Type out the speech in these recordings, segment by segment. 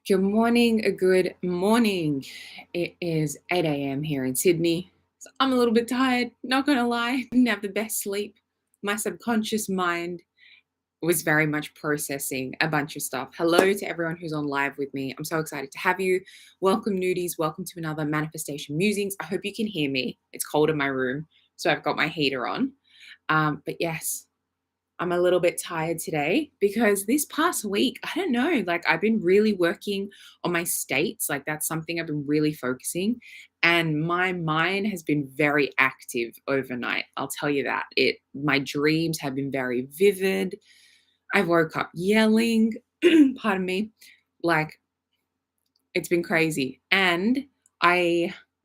Good morning, a good morning. It is 8 a.m. here in Sydney. So I'm a little bit tired, not gonna lie. Didn't have the best sleep. My subconscious mind was very much processing a bunch of stuff. Hello to everyone who's on live with me. I'm so excited to have you. Welcome, nudies. Welcome to another Manifestation Musings. I hope you can hear me. It's cold in my room, so I've got my heater on. But yes, I'm a little bit tired today because this past week, I don't know, like I've been really working on my states. Like that's something I've been really focusing. And my mind has been very active overnight. I'll tell you that. My dreams have been very vivid. I woke up yelling, pardon me, like it's been crazy. And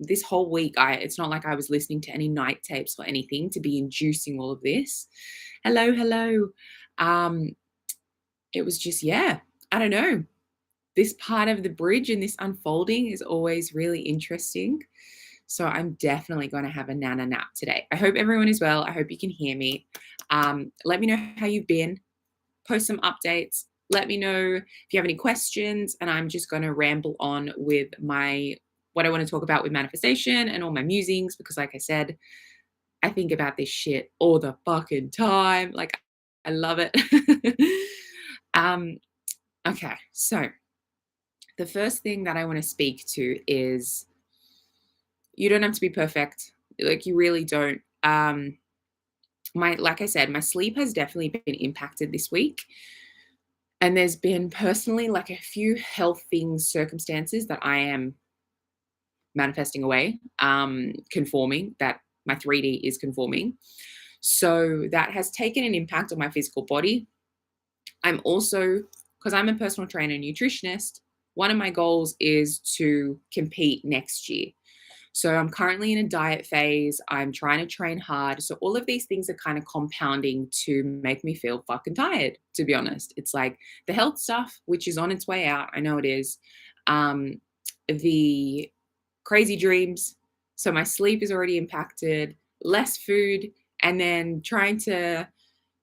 this whole week, it's not like I was listening to any night tapes or anything to be inducing all of this. Hello, hello. Um, it was just, yeah, I don't know. This part of the bridge and this unfolding is always really interesting. So I'm definitely going to have a nana nap today. I hope everyone is well. I hope you can hear me. Let me know how you've been. Post some updates. Let me know if you have any questions. And I'm just going to ramble on with what I want to talk about with manifestation and all my musings, because like I said, I think about this shit all the fucking time. Like I love it. Okay, so the first thing that I want to speak to is you don't have to be perfect. Like you really don't. Like I said, my sleep has definitely been impacted this week. And there's been personally like a few health things, circumstances that I am manifesting away, conforming, that my 3D is conforming. So that has taken an impact on my physical body. I'm also, because I'm a personal trainer and nutritionist, one of my goals is to compete next year. So I'm currently in a diet phase. I'm trying to train hard. So all of these things are kind of compounding to make me feel fucking tired, to be honest. It's like the health stuff, which is on its way out. I know it is. The crazy dreams. So my sleep is already impacted, less food, and then trying to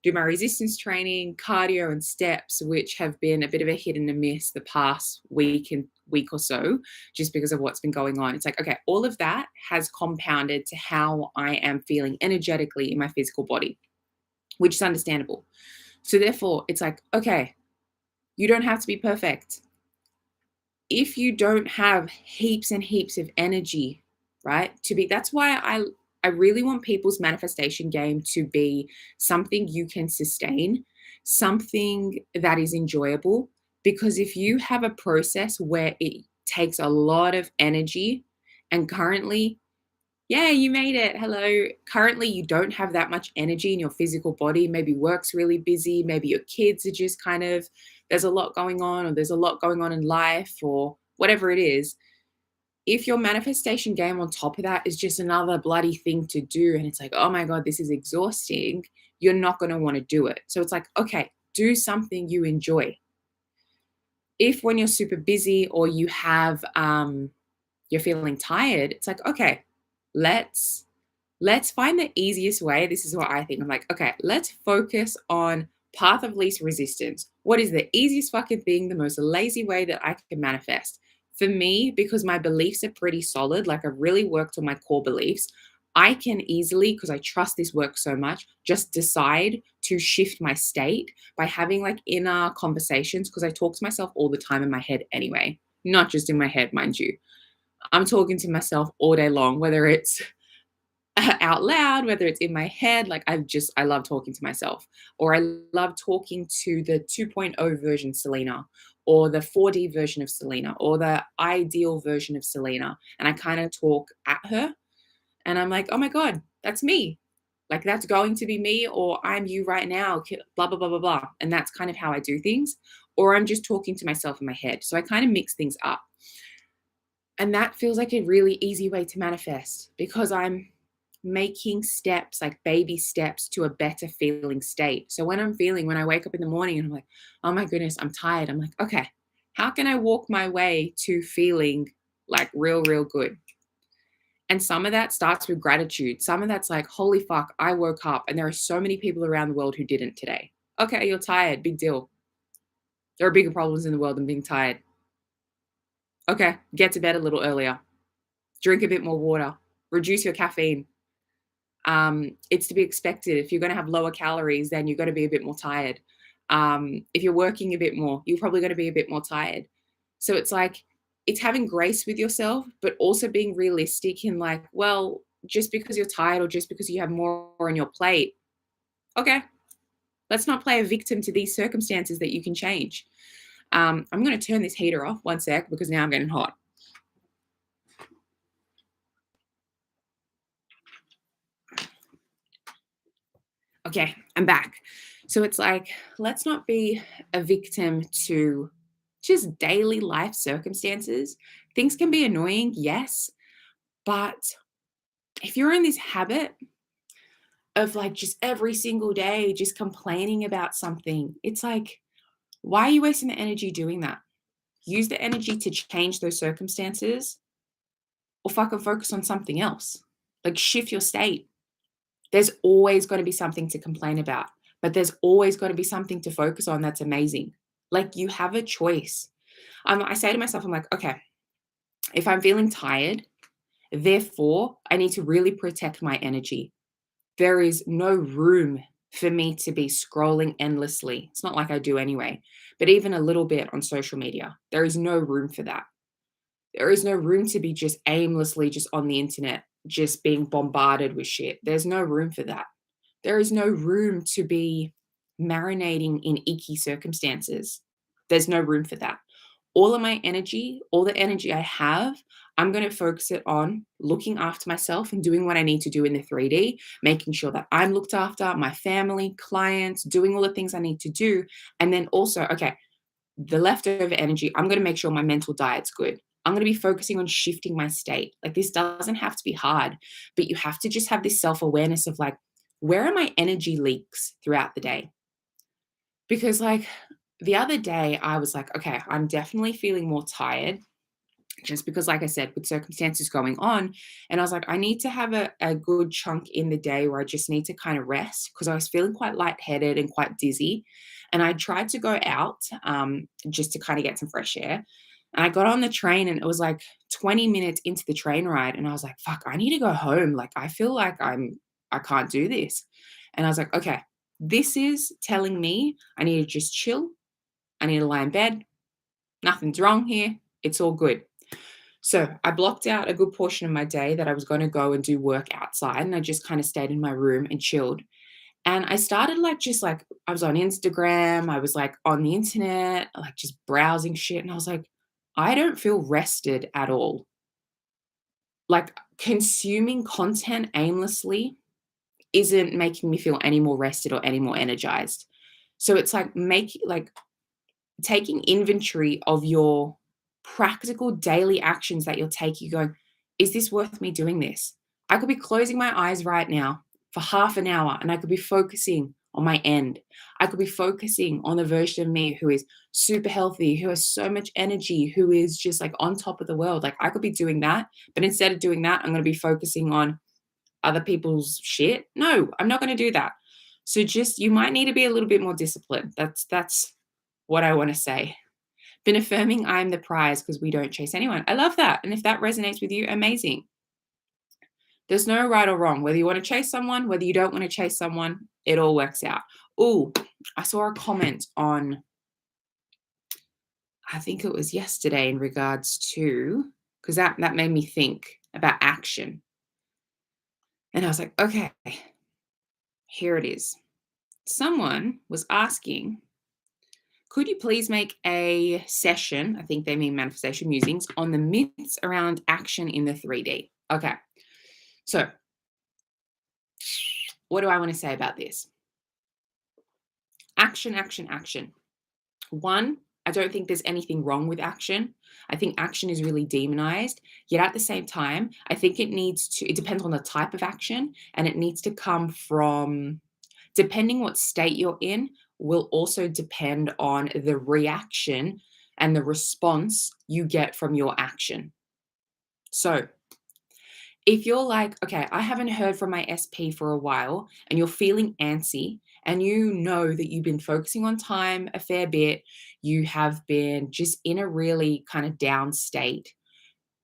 do my resistance training, cardio, and steps, which have been a bit of a hit and a miss the past week or so, just because of what's been going on. It's like, okay, all of that has compounded to how I am feeling energetically in my physical body, which is understandable. So therefore, it's like, okay, you don't have to be perfect. If you don't have heaps and heaps of energy, right? That's why I really want people's manifestation game to be something you can sustain, something that is enjoyable. Because if you have a process where it takes a lot of energy, and currently, yeah, you made it. Hello. Currently, you don't have that much energy in your physical body. Maybe work's really busy. Maybe your kids are just kind of, there's a lot going on, or there's a lot going on in life, or whatever it is. If your manifestation game on top of that is just another bloody thing to do, and it's like, oh my God, this is exhausting, you're not going to want to do it. So it's like, okay, do something you enjoy. If when you're super busy or you have, you're feeling tired, it's like, okay, let's find the easiest way. This is what I think. I'm like, okay, let's focus on path of least resistance. What is the easiest fucking thing, the most lazy way that I can manifest? For me, because my beliefs are pretty solid, like I've really worked on my core beliefs, I can easily, because I trust this work so much, just decide to shift my state by having like inner conversations, because I talk to myself all the time in my head anyway, not just in my head, mind you. I'm talking to myself all day long, whether it's out loud, whether it's in my head. Like I love talking to myself, or I love talking to the 2.0 version Selena, or the 4D version of Selena, or the ideal version of Selena. And I kind of talk at her, and I'm like, oh my God, that's me. Like that's going to be me, or I'm you right now, blah, blah, blah, blah, blah. And that's kind of how I do things. Or I'm just talking to myself in my head. So I kind of mix things up. And that feels like a really easy way to manifest, because I'm making steps, like baby steps to a better feeling state. So when I wake up in the morning and I'm like, oh my goodness, I'm tired. I'm like, okay, how can I walk my way to feeling like real, real good? And some of that starts with gratitude. Some of that's like, holy fuck, I woke up and there are so many people around the world who didn't today. Okay, you're tired. Big deal. There are bigger problems in the world than being tired. Okay, get to bed a little earlier, drink a bit more water, reduce your caffeine. It's to be expected. If you're going to have lower calories, then you're going to be a bit more tired. If you're working a bit more, you're probably going to be a bit more tired. So it's like, it's having grace with yourself, but also being realistic in like, well, just because you're tired or just because you have more on your plate, okay, let's not play a victim to these circumstances that you can change. I'm going to turn this heater off one sec because now I'm getting hot. Okay, I'm back. So it's like, let's not be a victim to just daily life circumstances. Things can be annoying, yes, but if you're in this habit of like just every single day just complaining about something, it's like, why are you wasting the energy doing that? Use the energy to change those circumstances or fucking focus on something else. Like shift your state. There's always going to be something to complain about, but there's always going to be something to focus on that's amazing. Like you have a choice. I say to myself, I'm like, okay, if I'm feeling tired, therefore I need to really protect my energy. There is no room for me to be scrolling endlessly. It's not like I do anyway, but even a little bit on social media, there is no room for that. There is no room to be just aimlessly just on the internet, just being bombarded with shit. There's no room for that. There is no room to be marinating in icky circumstances. There's no room for that. All of my energy, all the energy I have, I'm going to focus it on looking after myself and doing what I need to do in the 3D, making sure that I'm looked after, my family, clients, doing all the things I need to do. And then also, okay, the leftover energy, I'm going to make sure my mental diet's good. I'm going to be focusing on shifting my state. Like this doesn't have to be hard, but you have to just have this self awareness of like, where are my energy leaks throughout the day? Because like the other day, I was like, okay, I'm definitely feeling more tired just because, like I said, with circumstances going on. And I was like, I need to have a good chunk in the day where I just need to kind of rest because I was feeling quite lightheaded and quite dizzy. And I tried to go out just to kind of get some fresh air. And I got on the train and it was like 20 minutes into the train ride. And I was like, fuck, I need to go home. Like, I feel like I can't do this. And I was like, okay, this is telling me I need to just chill. I need to lie in bed. Nothing's wrong here. It's all good. So I blocked out a good portion of my day that I was going to go and do work outside. And I just kind of stayed in my room and chilled. And I started like, just like, I was on Instagram, I was like on the internet, like just browsing shit. And I was like, I don't feel rested at all. Like consuming content aimlessly isn't making me feel any more rested or any more energized. So it's like taking inventory of your practical daily actions that you're taking, going, is this worth me doing this? I could be closing my eyes right now for half an hour and I could be focusing on my end. I could be focusing on the version of me who is super healthy, who has so much energy, who is just like on top of the world. Like I could be doing that, but instead of doing that, I'm going to be focusing on other people's shit. No, I'm not going to do that. So just you might need to be a little bit more disciplined. That's what I want to say. Been affirming I'm the prize because we don't chase anyone. I love that. And if that resonates with you, amazing. There's no right or wrong. Whether you want to chase someone, whether you don't want to chase someone, it all works out. Oh, I saw a comment on, I think it was yesterday in regards to, because that made me think about action. And I was like, okay, here it is. Someone was asking, could you please make a session, I think they mean manifestation musings, on the myths around action in the 3D? Okay. So, what do I want to say about this? Action, action, action. One, I don't think there's anything wrong with action. I think action is really demonized. Yet at the same time, I think it depends on the type of action and it needs to come from, depending what state you're in, will also depend on the reaction and the response you get from your action. So, if you're like, okay, I haven't heard from my SP for a while and you're feeling antsy and you know that you've been focusing on time a fair bit, you have been just in a really kind of down state,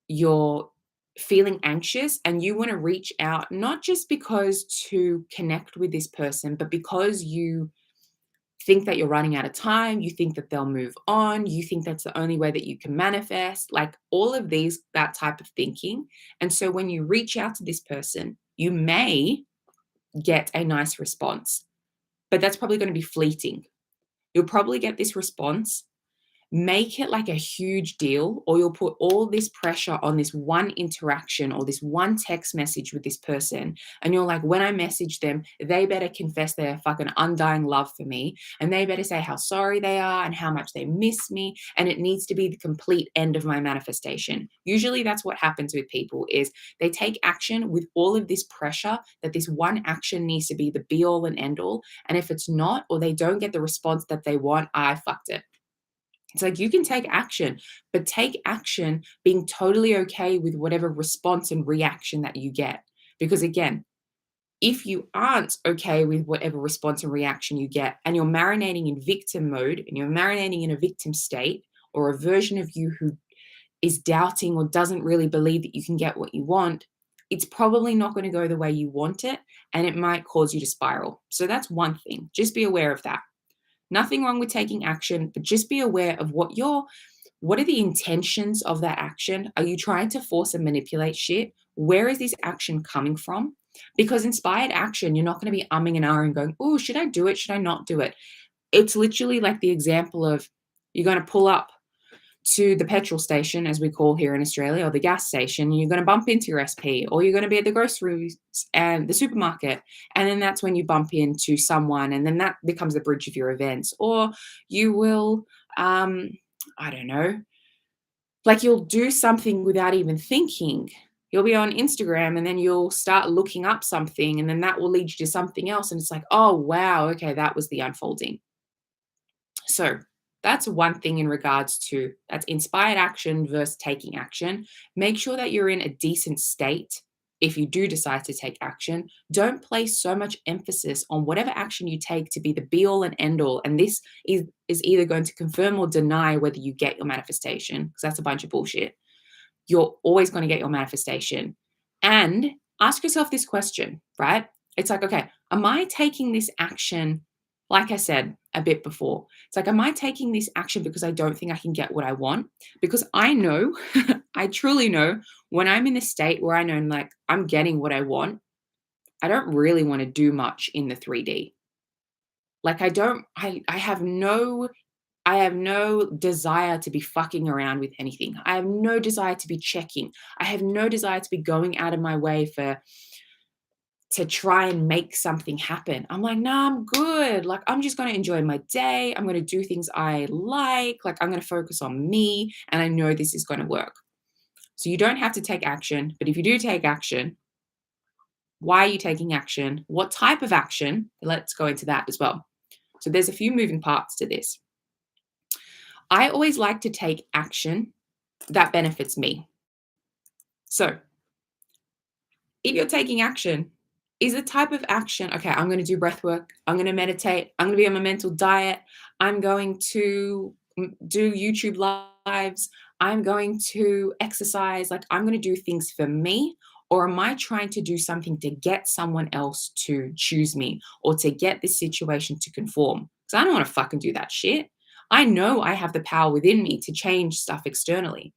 you're feeling anxious and you want to reach out, not just because to connect with this person, but because you think that you're running out of time, you think that they'll move on, you think that's the only way that you can manifest, like all of these, that type of thinking. And so when you reach out to this person, you may get a nice response, but that's probably going to be fleeting. You'll probably get this response. Make it like a huge deal, or you'll put all this pressure on this one interaction or this one text message with this person. And you're like, when I message them, they better confess their fucking undying love for me. And they better say how sorry they are and how much they miss me. And it needs to be the complete end of my manifestation. Usually that's what happens with people is they take action with all of this pressure that this one action needs to be the be all and end all. And if it's not, or they don't get the response that they want, I fucked it. It's like you can take action, but take action being totally okay with whatever response and reaction that you get. Because again, if you aren't okay with whatever response and reaction you get, and you're marinating in victim mode and you're marinating in a victim state or a version of you who is doubting or doesn't really believe that you can get what you want, it's probably not going to go the way you want it. And it might cause you to spiral. So that's one thing. Just be aware of that. Nothing wrong with taking action, but just be aware of what are the intentions of that action? Are you trying to force and manipulate shit? Where is this action coming from? Because inspired action, you're not going to be umming and ahhing going, oh, should I do it? Should I not do it? It's literally like the example of you're going to pull up to the petrol station, as we call here in Australia, or the gas station, and you're going to bump into your SP, or you're going to be at the groceries and the supermarket. And then that's when you bump into someone, and then that becomes the bridge of your events. Or you will, I don't know, like you'll do something without even thinking. You'll be on Instagram and then you'll start looking up something, and then that will lead you to something else. And it's like, oh, wow, okay, that was the unfolding. So that's one thing in regards to that's inspired action versus taking action. Make sure that you're in a decent state if you do decide to take action. Don't place so much emphasis on whatever action you take to be the be all and end all. And this is either going to confirm or deny whether you get your manifestation, because that's a bunch of bullshit. You're always going to get your manifestation. And ask yourself this question, right? It's like, okay, am I taking this action? Like I said a bit before, it's like, am I taking this action because I don't think I can get what I want? Because I know, I truly know when I'm in a state where I know like I'm getting what I want, I don't really want to do much in the 3D. Like I have no desire to be fucking around with anything. I have no desire to be checking. I have no desire to be going out of my way to try and make something happen. I'm like, nah, I'm good. Like, I'm just going to enjoy my day. I'm going to do things I like. Like, I'm going to focus on me. And I know this is going to work. So you don't have to take action. But if you do take action, why are you taking action? What type of action? Let's go into that as well. So there's a few moving parts to this. I always like to take action that benefits me. So if you're taking action, is the type of action, okay, I'm going to do breath work, I'm going to meditate, I'm going to be on my mental diet, I'm going to do YouTube lives, I'm going to exercise, like I'm going to do things for me? Or am I trying to do something to get someone else to choose me or to get this situation to conform? Because I don't want to fucking do that shit. I know I have the power within me to change stuff externally.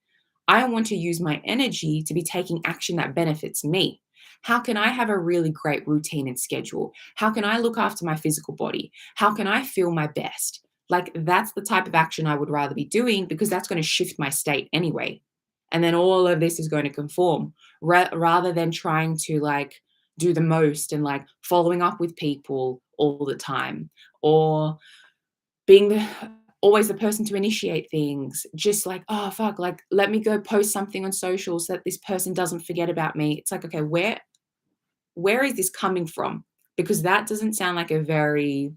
I want to use my energy to be taking action that benefits me. How can I have a really great routine and schedule? How can I look after my physical body? How can I feel my best? Like that's the type of action I would rather be doing because that's going to shift my state anyway. And then all of this is going to conform rather than trying to like do the most and like following up with people all the time or being always the person to initiate things, just like, oh, fuck, like, let me go post something on social so that this person doesn't forget about me. It's like, okay, where is this coming from? Because that doesn't sound like a very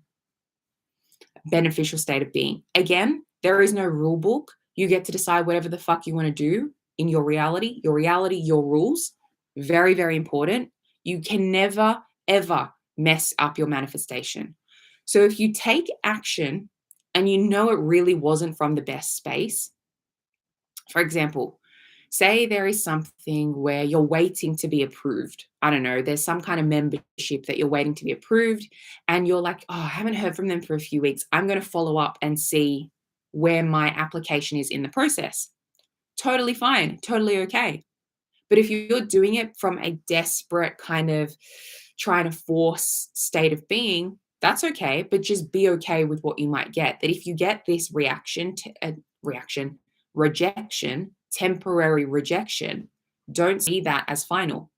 beneficial state of being. Again, there is no rule book. You get to decide whatever the fuck you want to do in your reality, your rules. Very, very important. You can never, ever mess up your manifestation. So if you take action and you know it really wasn't from the best space, for example, say there is something where you're waiting to be approved. I don't know, there's some kind of membership that you're waiting to be approved, and you're like, oh, I haven't heard from them for a few weeks. I'm going to follow up and see where my application is in the process. Totally fine, totally okay. But if you're doing it from a desperate kind of trying to force state of being, that's okay, but just be okay with what you might get. That if you get this rejection, temporary rejection, don't see that as final.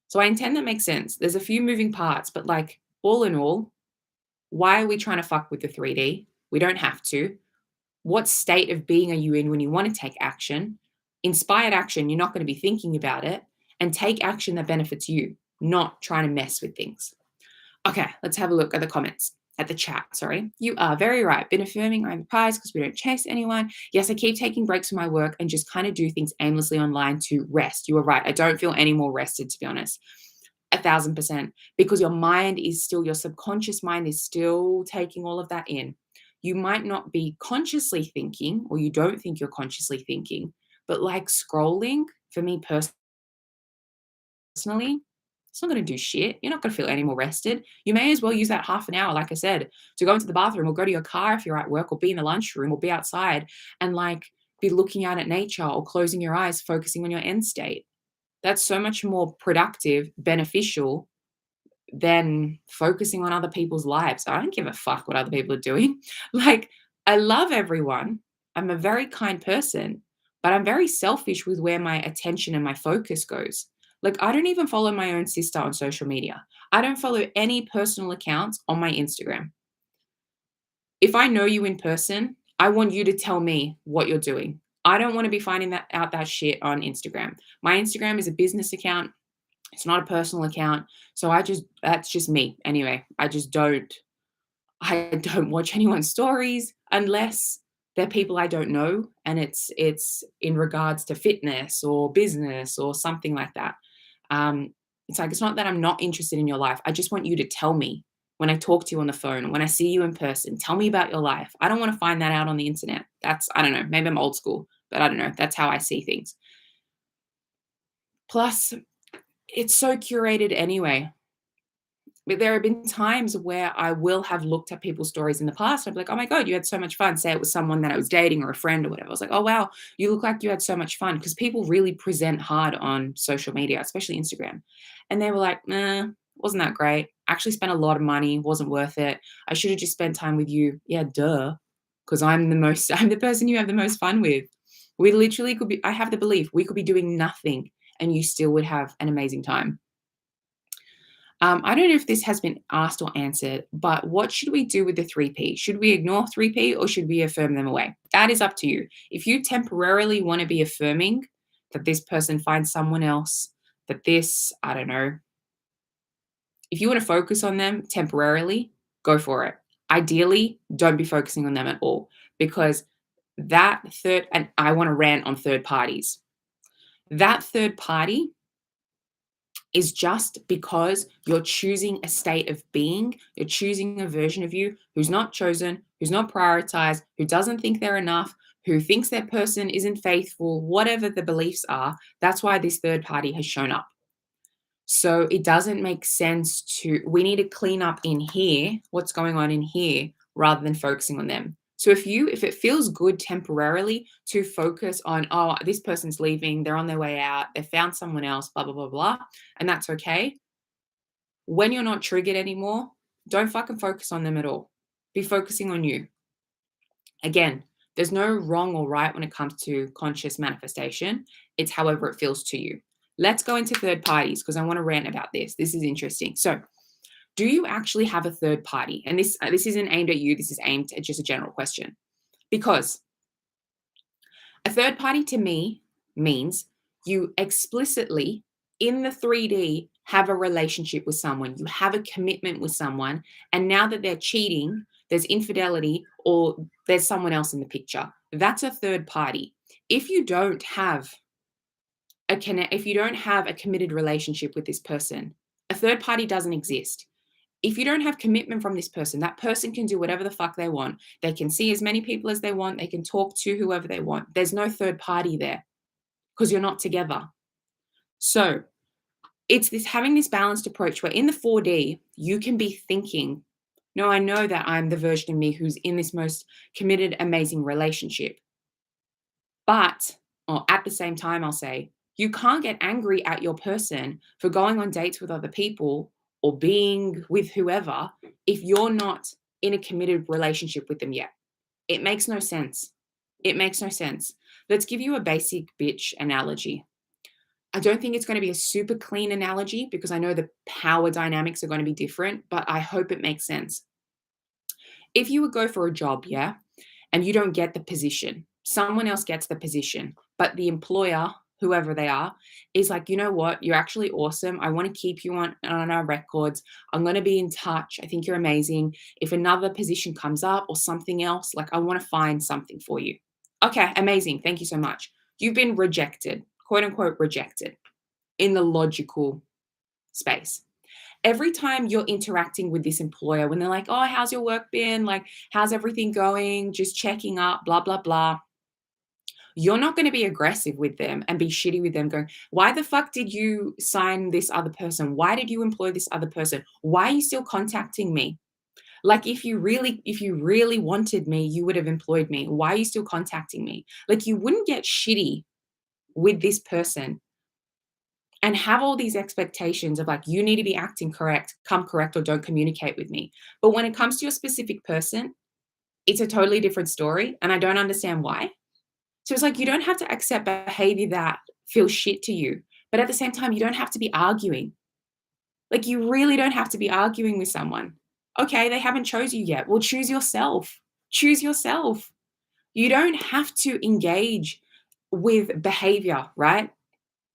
So I intend that makes sense. There's a few moving parts, but like all in all, why are we trying to fuck with the 3D? We don't have to. What state of being are you in when you want to take action? Inspired action, you're not going to be thinking about it. And take action that benefits you, not trying to mess with things. Okay, let's have a look at the comments. At the chat, sorry. You are very right. Been affirming I'm the prize because we don't chase anyone. Yes, I keep taking breaks from my work and just kind of do things aimlessly online to rest. You are right. I don't feel any more rested, to be honest. 1,000%. Because your mind is still, your subconscious mind is still taking all of that in. You might not be consciously thinking, or you don't think you're consciously thinking, but like scrolling, for me personally, it's not going to do shit. You're not going to feel any more rested. You may as well use that half an hour, like I said, to go into the bathroom or go to your car if you're at work, or be in the lunchroom or be outside and like be looking out at nature or closing your eyes, focusing on your end state. That's so much more productive, beneficial than focusing on other people's lives. I don't give a fuck what other people are doing. Like, I love everyone. I'm a very kind person, but I'm very selfish with where my attention and my focus goes. Like, I don't even follow my own sister on social media. I don't follow any personal accounts on my Instagram. If I know you in person, I want you to tell me what you're doing. I don't want to be finding that shit on Instagram. My Instagram is a business account. It's not a personal account. So that's just me. Anyway, I don't watch anyone's stories unless they're people I don't know and it's in regards to fitness or business or something like that. Um, it's like, it's not that I'm not interested in your life. I just want you to tell me when I talk to you on the phone, when I see you in person, tell me about your life. I don't want to find that out on the internet. I don't know, maybe I'm old school, but I don't know. That's how I see things. Plus, it's so curated anyway. But there have been times where I will have looked at people's stories in the past. I'd be like, oh my God, you had so much fun. Say it was someone that I was dating or a friend or whatever. I was like, oh wow, you look like you had so much fun. Because people really present hard on social media, especially Instagram. And they were like, nah, wasn't that great. Actually spent a lot of money, wasn't worth it. I should have just spent time with you. Yeah, duh. Because I'm the person you have the most fun with. We literally could be, I have the belief we could be doing nothing and you still would have an amazing time. I don't know if this has been asked or answered, but what should we do with the 3P? Should we ignore 3P or should we affirm them away? That is up to you. If you temporarily want to be affirming that this person finds someone else, I don't know, if you want to focus on them temporarily, go for it. Ideally, don't be focusing on them at all because and I want to rant on third parties. That third party is just because you're choosing a state of being, you're choosing a version of you who's not chosen, who's not prioritized, who doesn't think they're enough, who thinks that person isn't faithful, whatever the beliefs are. That's why this third party has shown up. So it doesn't make sense we need to clean up in here, what's going on in here, rather than focusing on them. So if it feels good temporarily to focus on, oh, this person's leaving, they're on their way out, they found someone else, blah, blah, blah, blah, and that's okay. When you're not triggered anymore, don't fucking focus on them at all. Be focusing on you. Again, there's no wrong or right when it comes to conscious manifestation. It's however it feels to you. Let's go into third parties because I want to rant about this. This is interesting. So, do you actually have a third party? And this isn't aimed at you. This is aimed at just a general question. Because a third party to me means you explicitly in the 3D have a relationship with someone. You have a commitment with someone. And now that they're cheating, there's infidelity or there's someone else in the picture. That's a third party. If you don't have if you don't have a committed relationship with this person, a third party doesn't exist. If you don't have commitment from this person, that person can do whatever the fuck they want. They can see as many people as they want. They can talk to whoever they want. There's no third party there because you're not together. So it's this having this balanced approach where in the 4D, you can be thinking, no, I know that I'm the version of me who's in this most committed, amazing relationship. But, or at the same time, I'll say, you can't get angry at your person for going on dates with other people or being with whoever if you're not in a committed relationship with them yet. It makes no sense. It makes no sense. Let's give you a basic bitch analogy. I don't think it's going to be a super clean analogy because I know the power dynamics are going to be different, but I hope it makes sense. If you would go for a job, yeah, and you don't get the position, someone else gets the position, but the employer, whoever they are, is like, you know what, you're actually awesome. I want to keep you on our records. I'm going to be in touch. I think you're amazing. If another position comes up or something else, like I want to find something for you. Okay, amazing. Thank you so much. You've been rejected, quote unquote, rejected in the logical space. Every time you're interacting with this employer, when they're like, oh, how's your work been? Like, how's everything going? Just checking up, blah, blah, blah. You're not going to be aggressive with them and be shitty with them, going, why the fuck did you sign this other person? Why did you employ this other person? Why are you still contacting me? Like if you really wanted me, you would have employed me. Why are you still contacting me? Like you wouldn't get shitty with this person and have all these expectations of like, you need to be acting correct, come correct, or don't communicate with me. But when it comes to your specific person, it's a totally different story. And I don't understand why. So it's like, you don't have to accept behavior that feels shit to you. But at the same time, you don't have to be arguing. Like, you really don't have to be arguing with someone. Okay, they haven't chose you yet. Well, choose yourself. Choose yourself. You don't have to engage with behavior, right?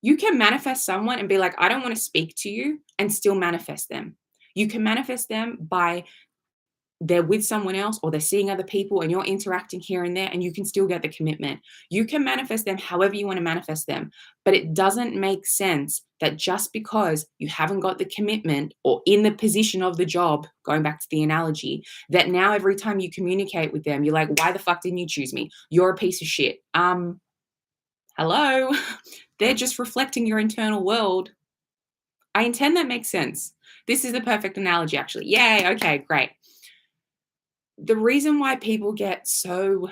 You can manifest someone and be like, I don't want to speak to you and still manifest them. You can manifest them by they're with someone else or they're seeing other people and you're interacting here and there and you can still get the commitment. You can manifest them however you want to manifest them, but it doesn't make sense that just because you haven't got the commitment or in the position of the job, going back to the analogy, that now every time you communicate with them, you're like, why the fuck didn't you choose me? You're a piece of shit. Hello? They're just reflecting your internal world. I intend that makes sense. This is the perfect analogy, actually. Yay. Okay, great. The reason why people get so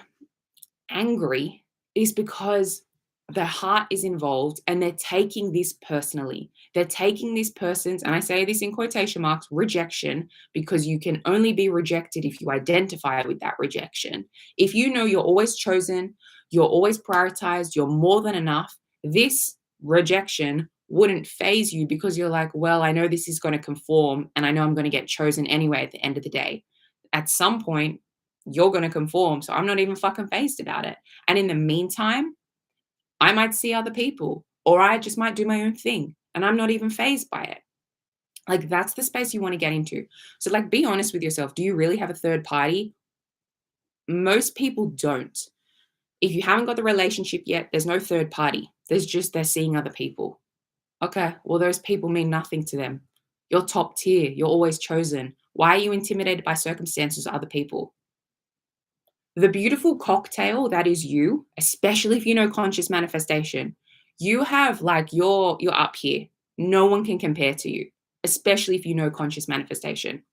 angry is because their heart is involved and they're taking this personally. They're taking this person's, and I say this in quotation marks, rejection, because you can only be rejected if you identify with that rejection. If you know you're always chosen, you're always prioritized, you're more than enough, this rejection wouldn't phase you because you're like, well, I know this is going to conform and I know I'm going to get chosen anyway at the end of the day. At some point, you're going to conform. So I'm not even fucking phased about it. And in the meantime, I might see other people or I just might do my own thing and I'm not even phased by it. Like that's the space you want to get into. So like be honest with yourself. Do you really have a third party? Most people don't. If you haven't got the relationship yet, there's no third party. There's just they're seeing other people. Okay, well, those people mean nothing to them. You're top tier. You're always chosen. Why are you intimidated by circumstances of other people? The beautiful cocktail that is you, especially if you know conscious manifestation, you have like you're up here. No one can compare to you, especially if you know conscious manifestation.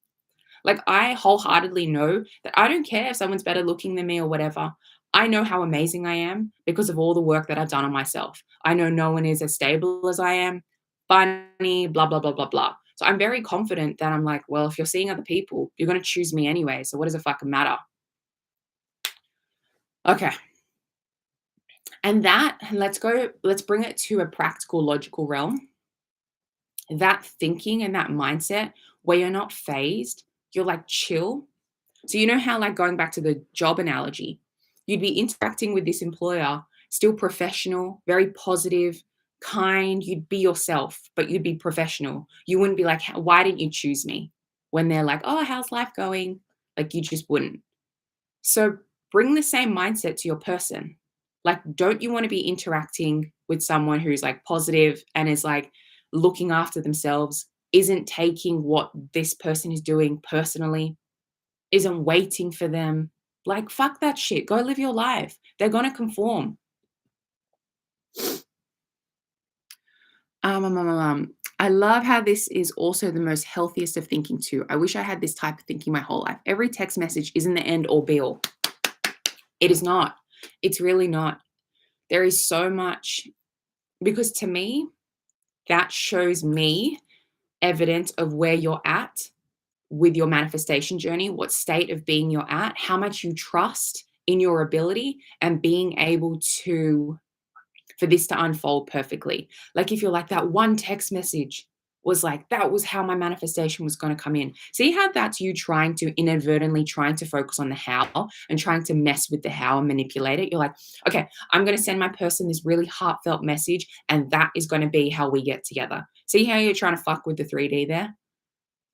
Like I wholeheartedly know that I don't care if someone's better looking than me or whatever. I know how amazing I am because of all the work that I've done on myself. I know no one is as stable as I am, funny, blah, blah, blah, blah, blah. So I'm very confident that I'm like, well, if you're seeing other people, you're going to choose me anyway. So what does it fucking matter? Okay. And that, let's bring it to a practical, logical realm. That thinking and that mindset where you're not phased, you're like chill. So you know how like going back to the job analogy, you'd be interacting with this employer, still professional, very positive, kind, you'd be yourself, but you'd be professional. You wouldn't be like, why didn't you choose me? When they're like, oh, how's life going? Like you just wouldn't. So bring the same mindset to your person. Like, don't you want to be interacting with someone who's like positive and is like looking after themselves? isn't taking what this person is doing personally, isn't waiting for them. Like, fuck that shit. Go live your life. They're going to conform. I love how this is also the most healthiest of thinking too. I wish I had this type of thinking my whole life. Every text message isn't the end all be all. It is not. It's really not. There is so much, because to me, that shows me evidence of where you're at with your manifestation journey, what state of being you're at, how much you trust in your ability and being able to, for this to unfold perfectly. Like if you're like, that one text message was like, that was how my manifestation was going to come in. See how that's you trying to inadvertently trying to focus on the how and trying to mess with the how and manipulate it. You're like, okay, I'm going to send my person this really heartfelt message and that is going to be how we get together. See how you're trying to fuck with the 3D there?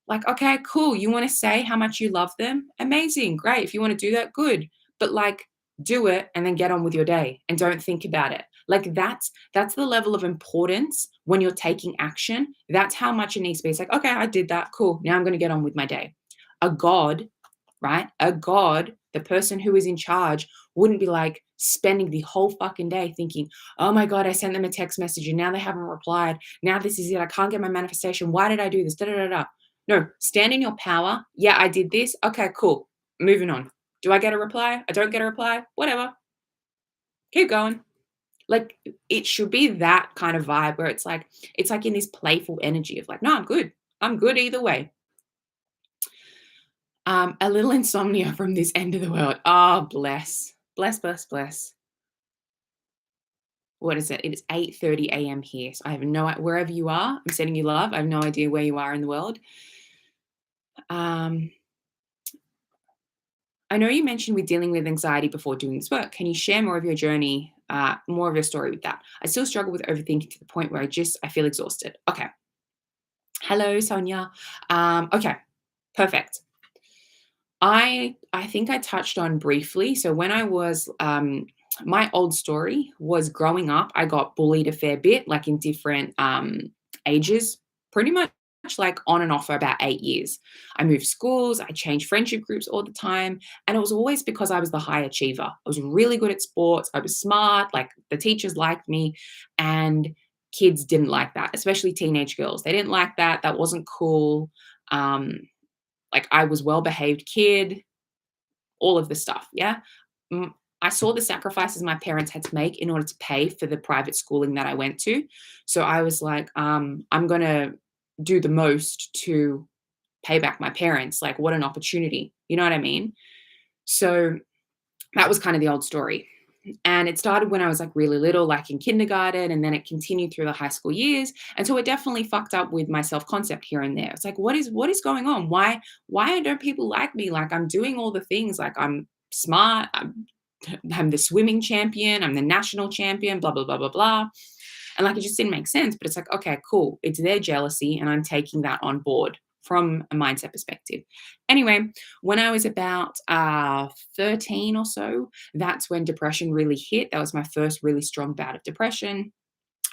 Like, okay, cool. You want to say how much you love them? Amazing. Great. If you want to do that, good. But like, do it and then get on with your day and don't think about it. Like that's the level of importance when you're taking action. That's how much it needs to be. It's like, okay, I did that. Cool. Now I'm going to get on with my day. A God, right? A God, the person who is in charge, wouldn't be like spending the whole fucking day thinking, oh my God, I sent them a text message and now they haven't replied. Now this is it. I can't get my manifestation. Why did I do this? Da da da da. No, stand in your power. Yeah, I did this. Okay, cool. Moving on. Do I get a reply? I don't get a reply. Whatever. Keep going. Like it should be that kind of vibe where it's like in this playful energy of like, no, I'm good. I'm good either way. A little insomnia from this end of the world. Oh, bless. Bless, bless, bless. What is it? It is 8:30 a.m. here. So I have no wherever you are, I'm sending you love. I have no idea where you are in the world. I know you mentioned with dealing with anxiety before doing this work. Can you share more of your journey, more of your story with that? I still struggle with overthinking to the point where I feel exhausted. Okay. Hello, Sonia. Okay, perfect. I think I touched on briefly. So when I was my old story was growing up, I got bullied a fair bit, like in different ages, pretty much like on and off for about 8 years. I moved schools, I changed friendship groups all the time. And it was always because I was the high achiever. I was really good at sports, I was smart, like the teachers liked me. And kids didn't like that, especially teenage girls. They didn't like that. That wasn't cool. Um, like I was well behaved kid, all of the stuff. Yeah. Mm, I saw the sacrifices my parents had to make in order to pay for the private schooling that I went to. So I was like, I'm going to do the most to pay back my parents. Like, what an opportunity. You know what I mean? So that was kind of the old story. And it started when I was like really little, like in kindergarten, and then it continued through the high school years. And so it definitely fucked up with my self-concept here and there. It's like, what is going on? Why don't people like me? Like I'm doing all the things, like I'm smart, I'm the swimming champion, I'm the national champion, blah, blah, blah, blah, blah. And like it just didn't make sense. But it's like, okay, cool. It's their jealousy, and I'm taking that on board from a mindset perspective. Anyway, when I was about 13 or so, that's when depression really hit. That was my first really strong bout of depression.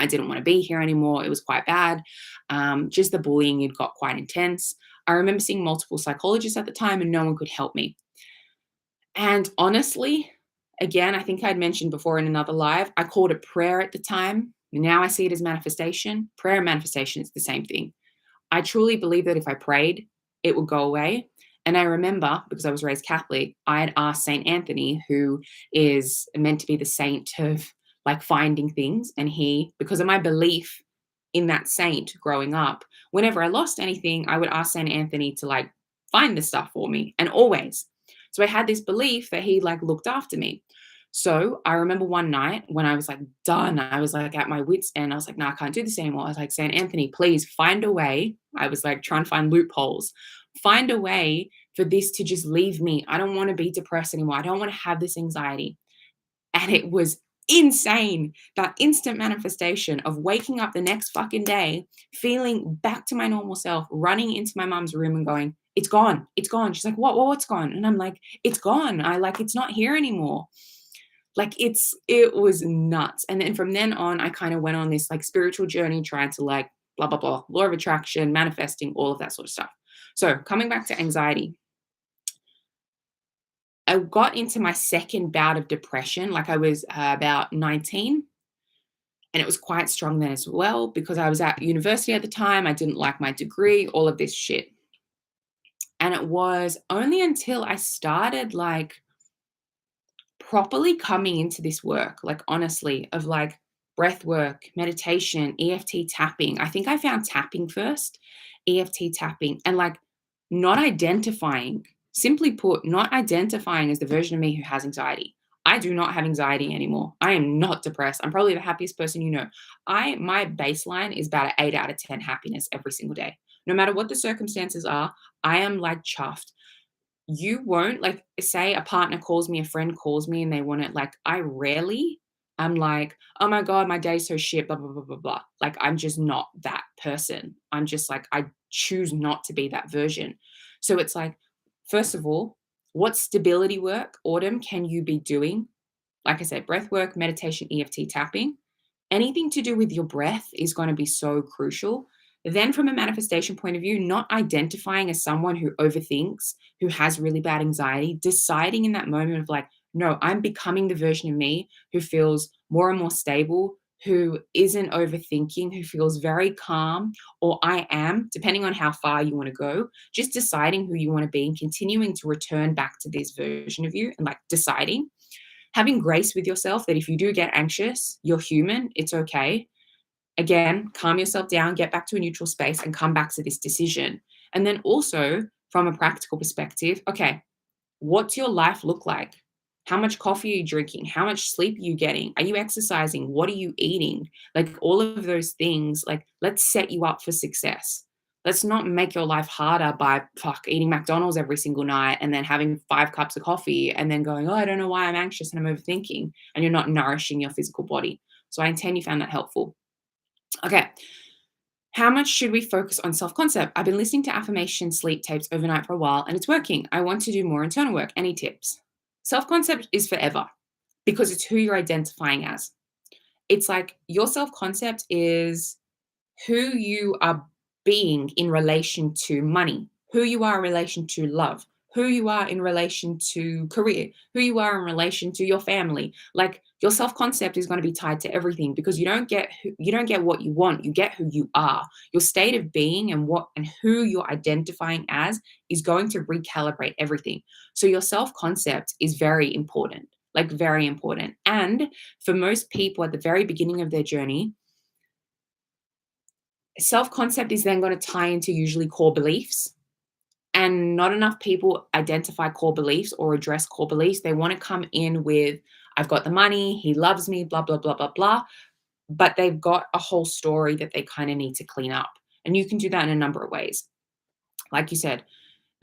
I didn't want to be here anymore. It was quite bad. Just the bullying had got quite intense. I remember seeing multiple psychologists at the time, and no one could help me. And honestly, again, I think I'd mentioned before in another live, I called it prayer at the time. Now I see it as manifestation. Prayer and manifestation is the same thing. I truly believe that if I prayed, it would go away. And I remember, because I was raised Catholic, I had asked Saint Anthony, who is meant to be the saint of like finding things. And he, because of my belief in that saint growing up, whenever I lost anything, I would ask Saint Anthony to like find the stuff for me. And always. So I had this belief that he like looked after me. So I remember one night when I was like done, I was like at my wits' end. I was like, no, I can't do this anymore. I was like, Saint Anthony, please find a way. I was like trying to find loopholes. Find a way for this to just leave me. I don't want to be depressed anymore. I don't want to have this anxiety. And it was insane. That instant manifestation of waking up the next fucking day, feeling back to my normal self, running into my mom's room and going, it's gone. It's gone. She's like, what's gone? And I'm like, it's gone. It's not here anymore. Like it was nuts. And then from then on, I kind of went on this like spiritual journey, trying to like blah, blah, blah, law of attraction, manifesting, all of that sort of stuff. So coming back to anxiety, I got into my second bout of depression, like I was about 19. And it was quite strong then as well because I was at university at the time. I didn't like my degree, all of this shit. And it was only until I started like properly coming into this work, like honestly, of like breath work, meditation, EFT tapping. I think I found tapping first, EFT tapping, and like not identifying, simply put, not identifying as the version of me who has anxiety. I do not have anxiety anymore. I am not depressed. I'm probably the happiest person you know. My baseline is about an 8 out of 10 happiness every single day. No matter what the circumstances are, I am like chuffed. You won't like say a partner calls me, a friend calls me and they want it like I rarely I'm like, "Oh my god, my day's so shit, blah blah blah blah blah." Like I'm just not that person. I'm just like I choose not to be that version. So it's like first of all, what stability work, Autumn, can you be doing? Like I said, breath work, meditation, EFT tapping. Anything to do with your breath is going to be so crucial. Then, from a manifestation point of view, not identifying as someone who overthinks, who has really bad anxiety, deciding in that moment of like, no, I'm becoming the version of me who feels more and more stable, who isn't overthinking, who feels very calm, or I am, depending on how far you want to go, just deciding who you want to be and continuing to return back to this version of you and like deciding having grace with yourself that if you do get anxious, you're human, it's okay. Again, calm yourself down, get back to a neutral space, and come back to this decision. And then also, from a practical perspective, okay, what's your life look like? How much coffee are you drinking? How much sleep are you getting? Are you exercising? What are you eating? Like all of those things, like let's set you up for success. Let's not make your life harder by eating McDonald's every single night and then having 5 cups of coffee and then going, oh, I don't know why I'm anxious and I'm overthinking, and you're not nourishing your physical body. So I intend you found that helpful. Okay. How much should we focus on self concept? I've been listening to affirmation sleep tapes overnight for a while and it's working. I want to do more internal work. Any tips? Self concept is forever because it's who you're identifying as. It's like your self concept is who you are being in relation to money, who you are in relation to love, who you are in relation to career, who you are in relation to your family. Like your self-concept is going to be tied to everything because you don't get what you want, you get who you are. Your state of being and what and who you're identifying as is going to recalibrate everything. So your self-concept is very important. Like very important. And for most people at the very beginning of their journey, self concept is then going to tie into usually core beliefs. And not enough people identify core beliefs or address core beliefs. They want to come in with, I've got the money, he loves me, blah, blah, blah, blah, blah. But they've got a whole story that they kind of need to clean up. And you can do that in a number of ways. Like you said,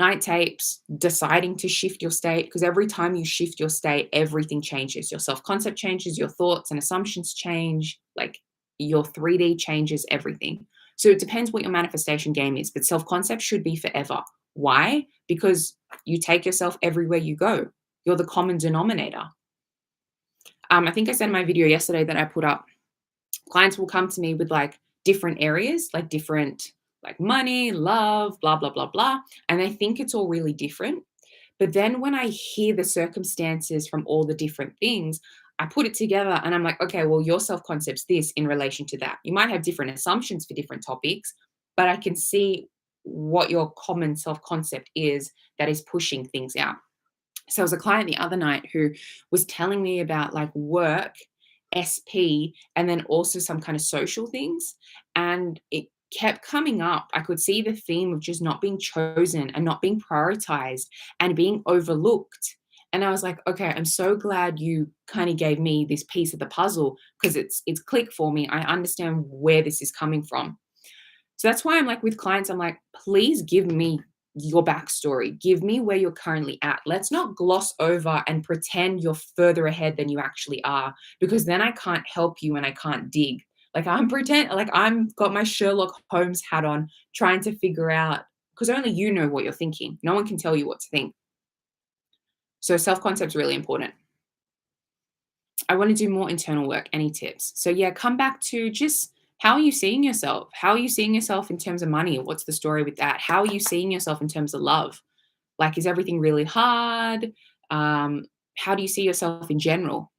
night tapes, deciding to shift your state, because every time you shift your state, everything changes. Your self concept changes, your thoughts and assumptions change, like your 3D changes everything. So it depends what your manifestation game is, but self concept should be forever. Why? Because you take yourself everywhere you go. You're the common denominator. I think I said in my video yesterday that I put up, clients will come to me with like different areas, like different, like money, love, blah, blah, blah, blah. And they think it's all really different. But then when I hear the circumstances from all the different things, I put it together and I'm like, okay, well, your self concept's this in relation to that. You might have different assumptions for different topics, but I can see what your common self concept is that is pushing things out. So there was a client the other night who was telling me about like work, SP, and then also some kind of social things. And it kept coming up. I could see the theme of just not being chosen and not being prioritized and being overlooked. And I was like, okay, I'm so glad you kind of gave me this piece of the puzzle because it's clicked for me. I understand where this is coming from. So that's why I'm like with clients, I'm like, please give me your backstory. Give me where you're currently at. Let's not gloss over and pretend you're further ahead than you actually are, because then I can't help you and I can't dig. Like I'm got my Sherlock Holmes hat on, trying to figure out, because only you know what you're thinking. No one can tell you what to think. So self-concept is really important. I want to do more internal work. Any tips? So yeah, come back to just How are you seeing yourself? How are you seeing yourself in terms of money? What's the story with that? How are you seeing yourself in terms of love? Like, is everything really hard? Um, how do you see yourself in general?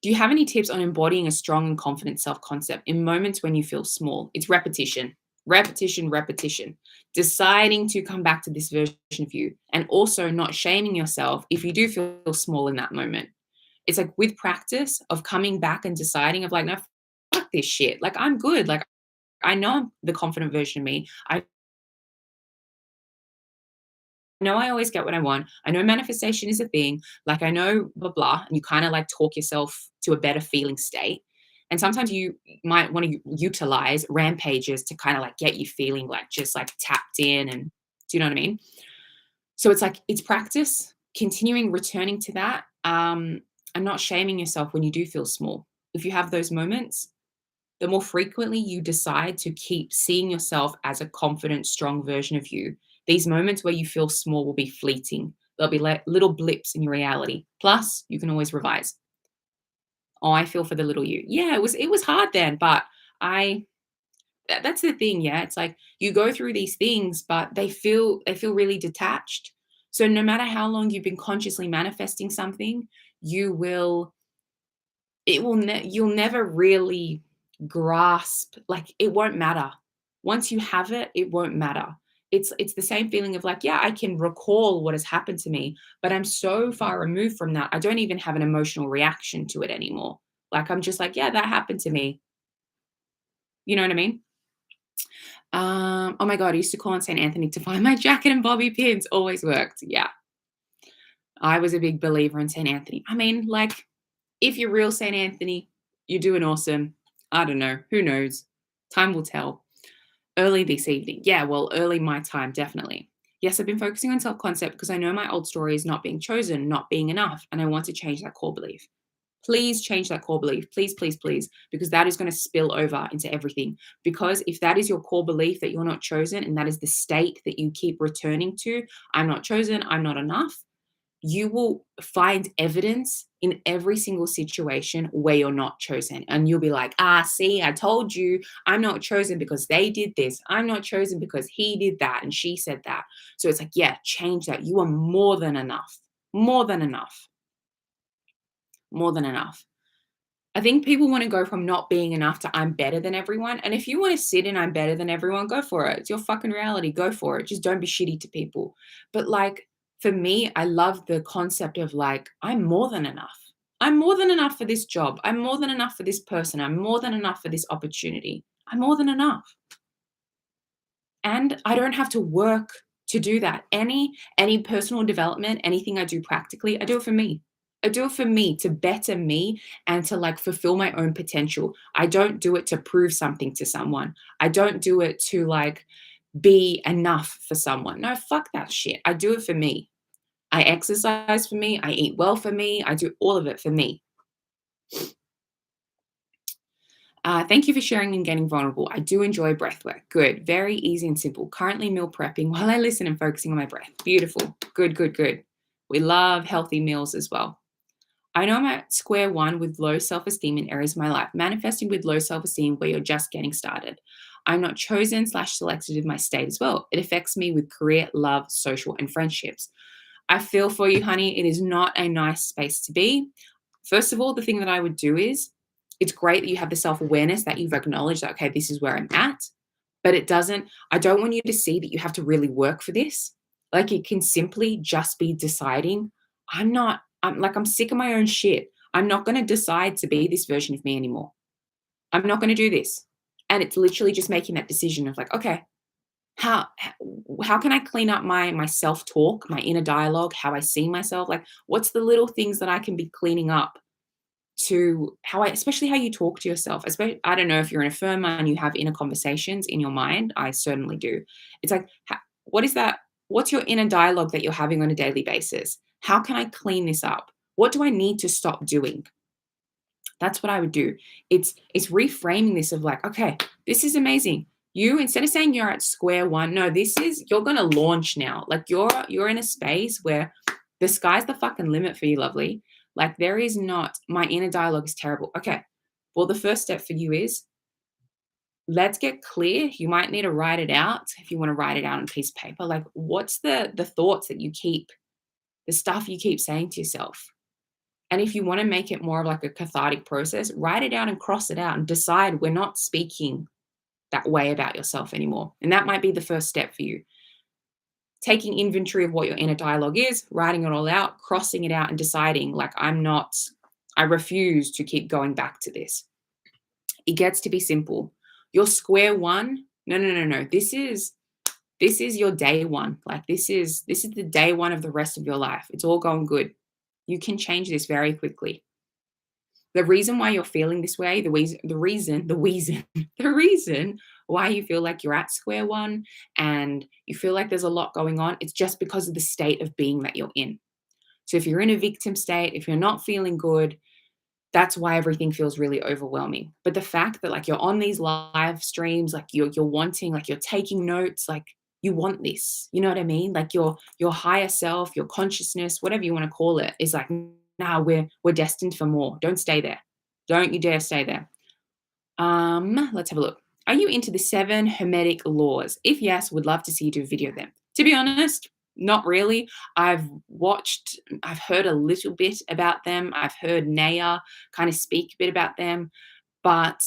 Do you have any tips on embodying a strong and confident self concept in moments when you feel small? It's repetition, repetition, repetition. Deciding to come back to this version of you and also not shaming yourself if you do feel small in that moment. It's like with practice of coming back and deciding of like, no, fuck this shit. Like, I'm good. Like, I know I'm the confident version of me. I know I always get what I want. I know manifestation is a thing. Like, I know blah, blah. And you kind of like talk yourself to a better feeling state. And sometimes you might want to utilize rampages to kind of like get you feeling like just like tapped in. And do you know what I mean? So it's like, it's practice, continuing returning to that, and not shaming yourself when you do feel small. If you have those moments, the more frequently you decide to keep seeing yourself as a confident, strong version of you, these moments where you feel small will be fleeting. There'll be like little blips in your reality. Plus, you can always revise. Oh, I feel for the little you. Yeah, it was hard then, but I that's the thing, yeah. It's like you go through these things, but they feel really detached. So no matter how long you've been consciously manifesting something, you will you'll never really grasp, like, it won't matter. Once you have it, it won't matter. It's the same feeling of like, yeah, I can recall what has happened to me, but I'm so far removed from that. I don't even have an emotional reaction to it anymore. Like, I'm just like, yeah, that happened to me. You know what I mean? Oh my God, I used to call on St. Anthony to find my jacket and bobby pins. Always worked. Yeah. I was a big believer in St. Anthony. I mean, like, if you're real St. Anthony, you're doing awesome. I don't know. Who knows? Time will tell. Early this evening. Yeah, well, early my time, definitely. Yes, I've been focusing on self concept because I know my old story is not being chosen, not being enough, and I want to change that core belief. Please change that core belief. Please, please, please, because that is going to spill over into everything. Because if that is your core belief that you're not chosen and that is the state that you keep returning to, I'm not chosen, I'm not enough, you will find evidence in every single situation where you're not chosen. And you'll be like, see, I told you I'm not chosen because they did this. I'm not chosen because he did that and she said that. So it's like, yeah, change that. You are more than enough. More than enough. More than enough. I think people want to go from not being enough to I'm better than everyone. And if you want to sit in I'm better than everyone, go for it. It's your fucking reality. Go for it. Just don't be shitty to people. But like, for me, I love the concept of like, I'm more than enough. I'm more than enough for this job. I'm more than enough for this person. I'm more than enough for this opportunity. I'm more than enough. And I don't have to work to do that. Any personal development, anything I do practically, I do it for me. I do it for me to better me and to like fulfill my own potential. I don't do it to prove something to someone. I don't do it to like be enough for someone. No, fuck that shit. I do it for me. I exercise for me. I eat well for me. I do all of it for me. Thank you for sharing and getting vulnerable. I do enjoy breath work. Good. Very easy and simple. Currently meal prepping while I listen and focusing on my breath. Beautiful. Good, good, good. We love healthy meals as well. I know I'm at square one with low self esteem in areas of my life, manifesting with low self esteem where you're just getting started. I'm not chosen slash selected in my state as well. It affects me with career, love, social, and friendships. I feel for you, honey. It is not a nice space to be. First of all, the thing that I would do is it's great that you have the self awareness that you've acknowledged that, okay, this is where I'm at. But I don't want you to see that you have to really work for this. Like, it can simply just be deciding, I'm sick of my own shit. I'm not going to decide to be this version of me anymore. I'm not going to do this. And it's literally just making that decision of like, okay, how how can I clean up my self-talk, my inner dialogue, how I see myself? Like, what's the little things that I can be cleaning up to how I especially how you talk to yourself. Especially, I don't know if you're in a firm and you have inner conversations in your mind. I certainly do. It's like, what is that? What's your inner dialogue that you're having on a daily basis? How can I clean this up? What do I need to stop doing? That's what I would do. It's reframing this of like, okay, this is amazing. You, instead of saying you're at square one, no, this is you're gonna launch now. Like, you're in a space where the sky's the fucking limit for you, lovely. Like, there is not, my inner dialogue is terrible. Okay. Well, the first step for you is let's get clear. You might need to write it out if you want to write it out on a piece of paper. Like, what's the thoughts that you keep, the stuff you keep saying to yourself? And if you want to make it more of like a cathartic process, write it out and cross it out and decide we're not speaking that way about yourself anymore. And that might be the first step for you. Taking inventory of what your inner dialogue is, writing it all out, crossing it out, and deciding, like, I refuse to keep going back to this. It gets to be simple. Your square one, no, no, no, no. This is your day one. Like, this is the day one of the rest of your life. It's all going good. You can change this very quickly. The reason why you're feeling this way, the reason why you feel like you're at square one and you feel like there's a lot going on, it's just because of the state of being that you're in. So if you're in a victim state, if you're not feeling good, that's why everything feels really overwhelming. But the fact that, like, you're on these live streams, like you're wanting, like, you're taking notes, like, you want this. You know what I mean? Like, your higher self, your consciousness, whatever you want to call it, is like, nah, we're destined for more. Don't stay there. Don't you dare stay there. Let's have a look. Are you into the 7 Hermetic laws? If yes, would love to see you do a video of them. To be honest, not really. I've heard a little bit about them. I've heard Naya kind of speak a bit about them. But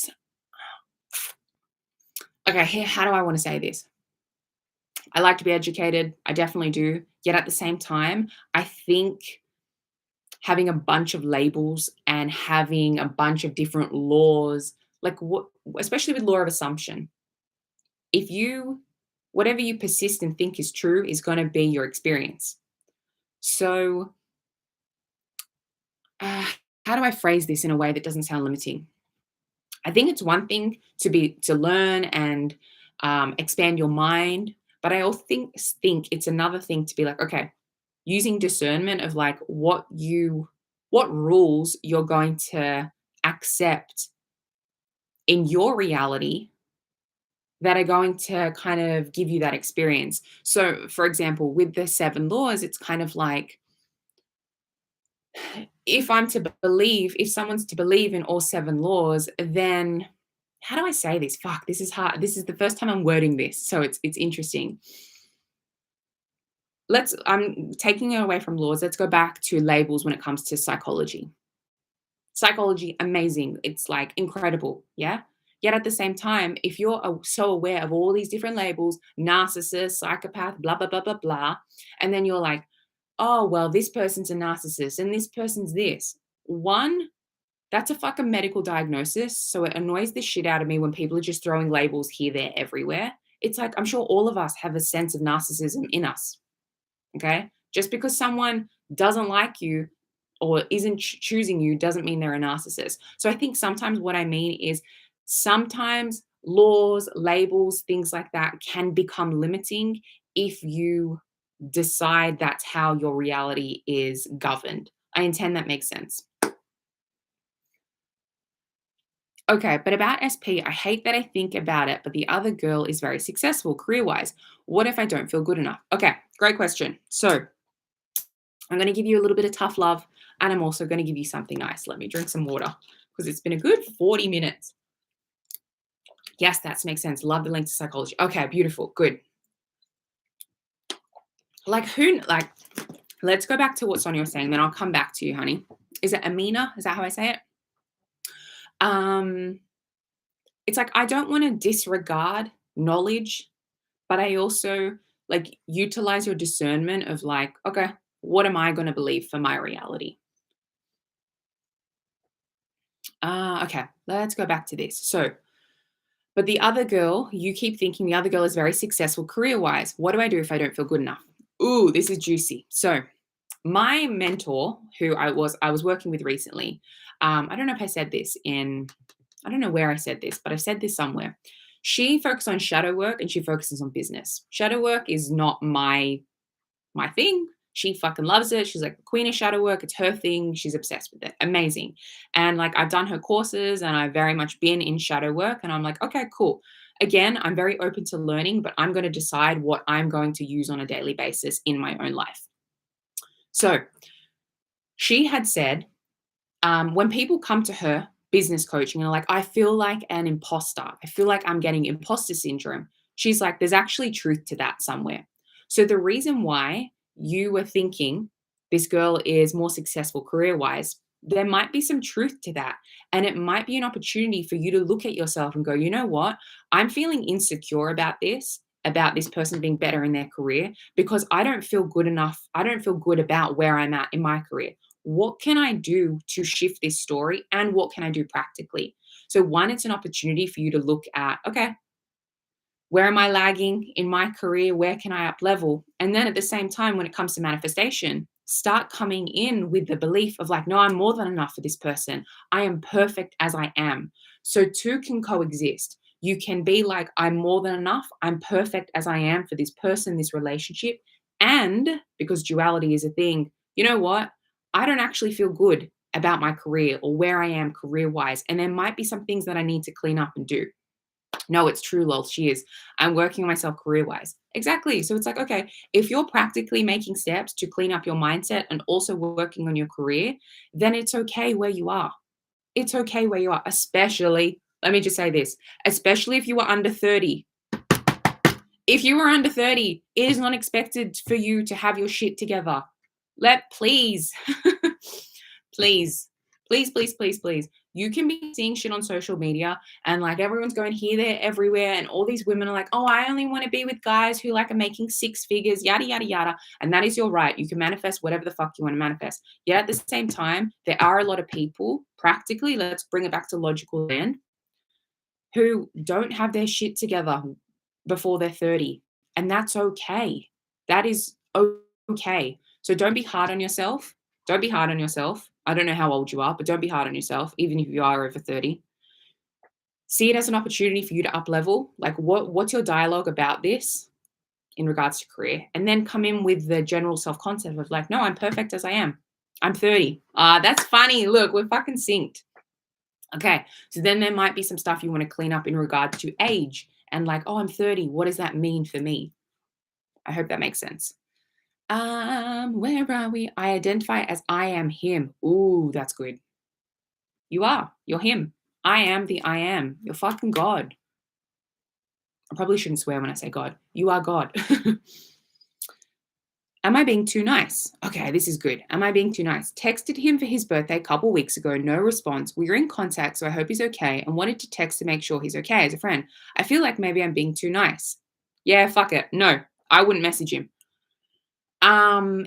okay, here, how do I want to say this? I like to be educated. I definitely do. Yet at the same time, I think having a bunch of labels and having a bunch of different laws, like, what, especially with law of assumption, if you, whatever you persist and think is true is going to be your experience. So, uh, how do I phrase this in a way that doesn't sound limiting? I think it's one thing to learn and expand your mind, but I also think it's another thing to be like, okay, using discernment of, like, what rules you're going to accept in your reality that are going to kind of give you that experience. So, for example, with the 7 laws, it's kind of like, if someone's to believe in all 7 laws, then how do I say this? Fuck, this is hard. This is the first time I'm wording this, so it's interesting. I'm taking it away from laws. Let's go back to labels when it comes to psychology. Psychology, amazing. It's like incredible. Yeah. Yet at the same time, if you're so aware of all these different labels, narcissist, psychopath, blah, blah, blah, blah, blah, and then you're like, oh, well, this person's a narcissist and this person's this. One, that's a fucking medical diagnosis. So it annoys the shit out of me when people are just throwing labels here, there, everywhere. It's like, I'm sure all of us have a sense of narcissism in us. Okay. Just because someone doesn't like you or isn't choosing you doesn't mean they're a narcissist. So I think sometimes what I mean is sometimes laws, labels, things like that can become limiting if you decide that's how your reality is governed. I intend that makes sense. Okay, but about SP, I hate that I think about it, but the other girl is very successful career wise. What if I don't feel good enough? Okay, great question. So I'm going to give you a little bit of tough love, and I'm also going to give you something nice. Let me drink some water because it's been a good 40 minutes. Yes, that makes sense. Love the link to psychology. Okay, beautiful. Good. Let's go back to what Sonia was saying, then I'll come back to you, honey. Is it Amina? Is that how I say it? It's like, I don't want to disregard knowledge, but I also like utilize your discernment of, like, okay, what am I going to believe for my reality? Okay, let's go back to this. So, but the other girl, you keep thinking the other girl is very successful career wise. What do I do if I don't feel good enough? Ooh, this is juicy. So, my mentor, who I was working with recently, I don't know if I said this I don't know where I said this, but I said this somewhere. She focuses on shadow work and she focuses on business. Shadow work is not my thing. She fucking loves it. She's like the queen of shadow work. It's her thing. She's obsessed with it. Amazing. And like, I've done her courses and I've very much been in shadow work. And I'm like, okay, cool. Again, I'm very open to learning, but I'm going to decide what I'm going to use on a daily basis in my own life. So she had said, when people come to her business coaching and are like, I feel like an imposter. I feel like I'm getting imposter syndrome. She's like, there's actually truth to that somewhere. So the reason why you were thinking this girl is more successful career wise, there might be some truth to that. And it might be an opportunity for you to look at yourself and go, you know what? I'm feeling insecure about this person being better in their career because I don't feel good enough. I don't feel good about where I'm at in my career. What can I do to shift this story? And what can I do practically? So, one, it's an opportunity for you to look at, okay, where am I lagging in my career? Where can I up level? And then at the same time, when it comes to manifestation, start coming in with the belief of like, no, I'm more than enough for this person. I am perfect as I am. So two can coexist. You can be like, I'm more than enough. I'm perfect as I am for this person, this relationship. And because duality is a thing, you know what? I don't actually feel good about my career or where I am career wise. And there might be some things that I need to clean up and do. No, it's true, lol. She is. I'm working on myself career wise. Exactly. So it's like, okay, if you're practically making steps to clean up your mindset and also working on your career, then it's okay where you are. It's okay where you are, especially, let me just say this, especially if you are under 30. If you are under 30, it is not expected for you to have your shit together. Please, please, please, please, please, please. You can be seeing shit on social media and like everyone's going here, there, everywhere. And all these women are like, oh, I only want to be with guys who like are making six figures, yada, yada, yada. And that is your right. You can manifest whatever the fuck you want to manifest. Yet at the same time, there are a lot of people, practically, let's bring it back to logical land, who don't have their shit together before they're 30. And that's okay. That is okay. So don't be hard on yourself. Don't be hard on yourself. I don't know how old you are, but don't be hard on yourself, even if you are over 30. See it as an opportunity for you to up level. Like what's your dialogue about this in regards to career? And then come in with the general self-concept of like, no, I'm perfect as I am. I'm 30. That's funny. Look, we're fucking synced. Okay. So then there might be some stuff you want to clean up in regards to age and like, oh, I'm 30. What does that mean for me? I hope that makes sense. Where are we? I identify as I am him. Ooh, that's good. You are. You're him. I am the I am. You're fucking God. I probably shouldn't swear when I say God. You are God. Am I being too nice? Okay, this is good. Am I being too nice? Texted him for his birthday a couple weeks ago. No response. We are in contact, so I hope he's okay, and wanted to text to make sure he's okay as a friend. I feel like maybe I'm being too nice. Yeah, fuck it. No, I wouldn't message him.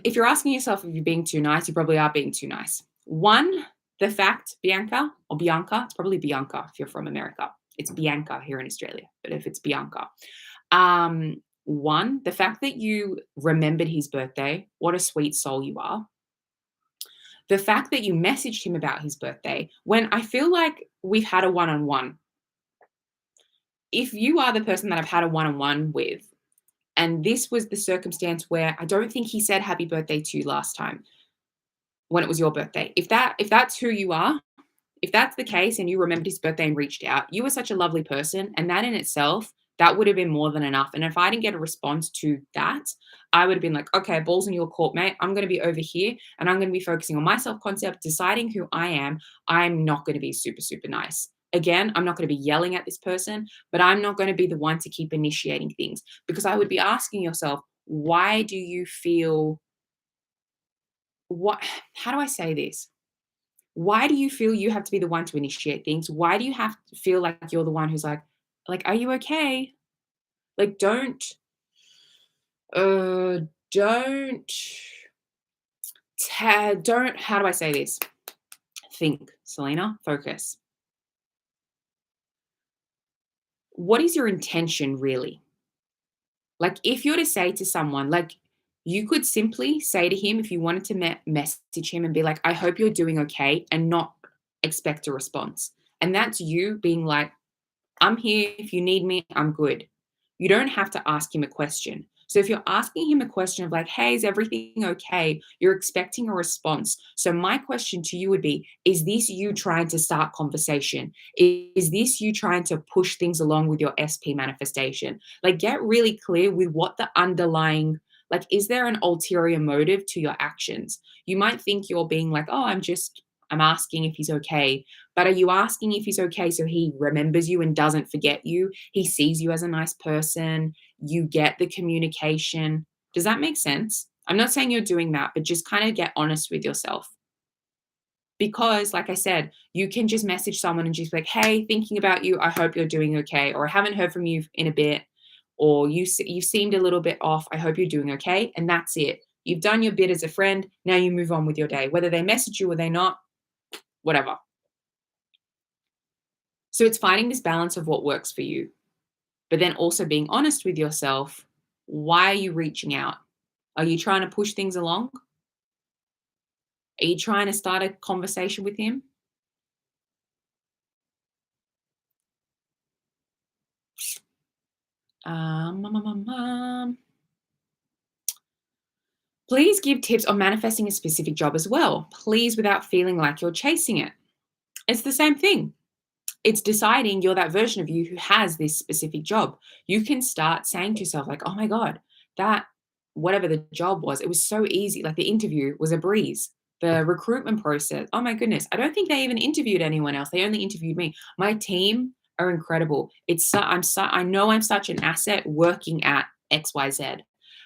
If you're asking yourself if you're being too nice, you probably are being too nice. One, the fact, Bianca, it's probably Bianca if you're from America. It's Bianca here in Australia, but if it's Bianca. One, the fact that you remembered his birthday, what a sweet soul you are. The fact that you messaged him about his birthday, when I feel like we've had a one-on-one. If you are the person that I've had a one-on-one with, and this was the circumstance where I don't think he said happy birthday to you last time when it was your birthday. If that's who you are, if that's the case and you remembered his birthday and reached out, you were such a lovely person. And that in itself, that would have been more than enough. And if I didn't get a response to that, I would have been like, okay, balls in your court, mate. I'm going to be over here and I'm going to be focusing on my self-concept, deciding who I am. I'm not going to be super, super nice. Again, I'm not going to be yelling at this person, but I'm not going to be the one to keep initiating things because I would be asking yourself, why do you feel how do I say this? Why do you feel you have to be the one to initiate things? Why do you have to feel like you're the one who's like, are you okay? Like, uh, don't, how do I say this? Think, Selena, focus. What is your intention really? Like, if you're to say to someone, like, you could simply say to him, if you wanted to message him and be like, I hope you're doing okay, and not expect a response. And that's you being like, I'm here. If you need me, I'm good. You don't have to ask him a question. So if you're asking him a question of like, hey, is everything okay? You're expecting a response. So my question to you would be, is this you trying to start conversation? Is this you trying to push things along with your SP manifestation? Like, get really clear with what the underlying, like, is there an ulterior motive to your actions? You might think you're being like, oh, I'm asking if he's okay. But are you asking if he's okay so he remembers you and doesn't forget you? He sees you as a nice person. You get the communication. Does that make sense? I'm not saying you're doing that, but just kind of get honest with yourself. Because, like I said, you can just message someone and just be like, "Hey, thinking about you. I hope you're doing okay," or "I haven't heard from you in a bit," or "You seemed a little bit off. I hope you're doing okay," and that's it. You've done your bit as a friend. Now you move on with your day, whether they message you or they not, whatever. So it's finding this balance of what works for you, but then also being honest with yourself. Why are you reaching out? Are you trying to push things along? Are you trying to start a conversation with him? Um, um, um, um, um. Please give tips on manifesting a specific job as well. Please, without feeling like you're chasing it. It's the same thing. It's deciding you're that version of you who has this specific job. You can start saying to yourself, like, oh my God, that whatever the job was, it was so easy. Like the interview was a breeze. The recruitment process, oh my goodness. I don't think they even interviewed anyone else. They only interviewed me. My team are incredible. I know I'm such an asset working at XYZ.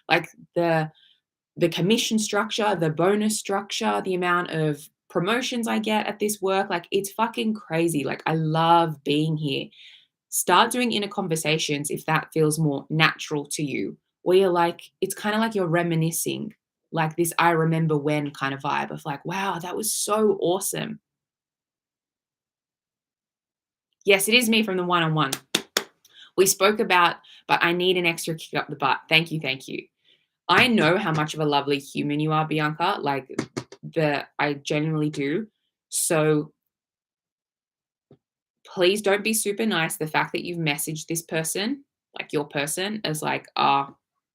Like the commission structure, the bonus structure, the amount of promotions I get at this work, like it's fucking crazy. Like I love being here. Start doing inner conversations if that feels more natural to you, where you're like, it's kind of like you're reminiscing, like this I remember when kind of vibe of like, wow, that was so awesome. Yes, it is me from the one on one. We spoke about, but I need an extra kick up the butt. Thank you. Thank you. I know how much of a lovely human you are, Bianca. Like I genuinely do. So please don't be super nice. The fact that you've messaged this person, like your person, as like,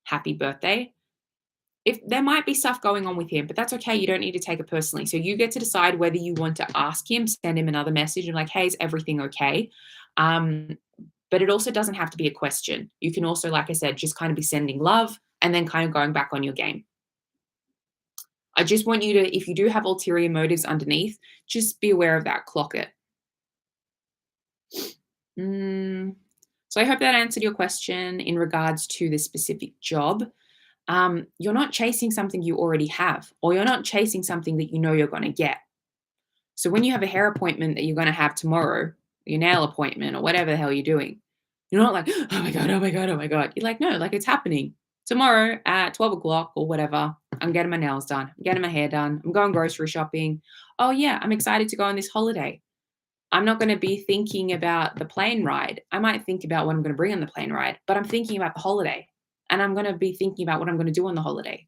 happy birthday. If there might be stuff going on with him, but that's okay. You don't need to take it personally. So you get to decide whether you want to ask him, send him another message and like, hey, is everything okay? Um, but it also doesn't have to be a question. You can also, like I said, just kind of be sending love and then kind of going back on your game. I just want you to, if you do have ulterior motives underneath, just be aware of that, clock it. Mm, so I hope that answered your question in regards to the specific job. You're not chasing something you already have, or you're not chasing something that you know you're going to get. So when you have a hair appointment that you're going to have tomorrow, your nail appointment, or whatever the hell you're doing, you're not like, oh my God, oh my God, oh my God. You're like, no, like it's happening. Tomorrow at 12 o'clock or whatever, I'm getting my nails done. I'm getting my hair done. I'm going grocery shopping. Oh, yeah, I'm excited to go on this holiday. I'm not going to be thinking about the plane ride. I might think about what I'm going to bring on the plane ride, but I'm thinking about the holiday. And I'm going to be thinking about what I'm going to do on the holiday.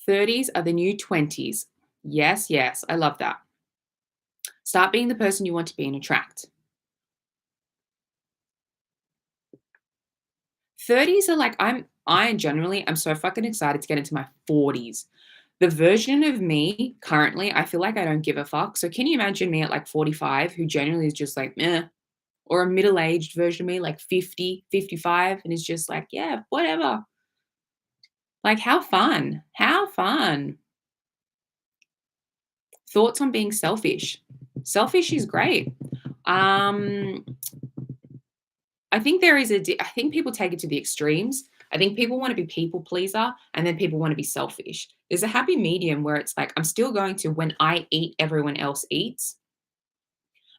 '30s are the new '20s. Yes, yes, I love that. Start being the person you want to be and attract. '30s are like I'm so fucking excited to get into my '40s. The version of me currently, I feel like I don't give a fuck. So can you imagine me at like 45 who generally is just like, meh, or a middle-aged version of me like 50, 55 and is just like, yeah, whatever. Like how fun. How fun. Thoughts on being selfish. Selfish is great. Um I think I think people take it to the extremes. I think people want to be people pleaser and then people want to be selfish. There's a happy medium where it's like, I'm still going to, when I eat, everyone else eats.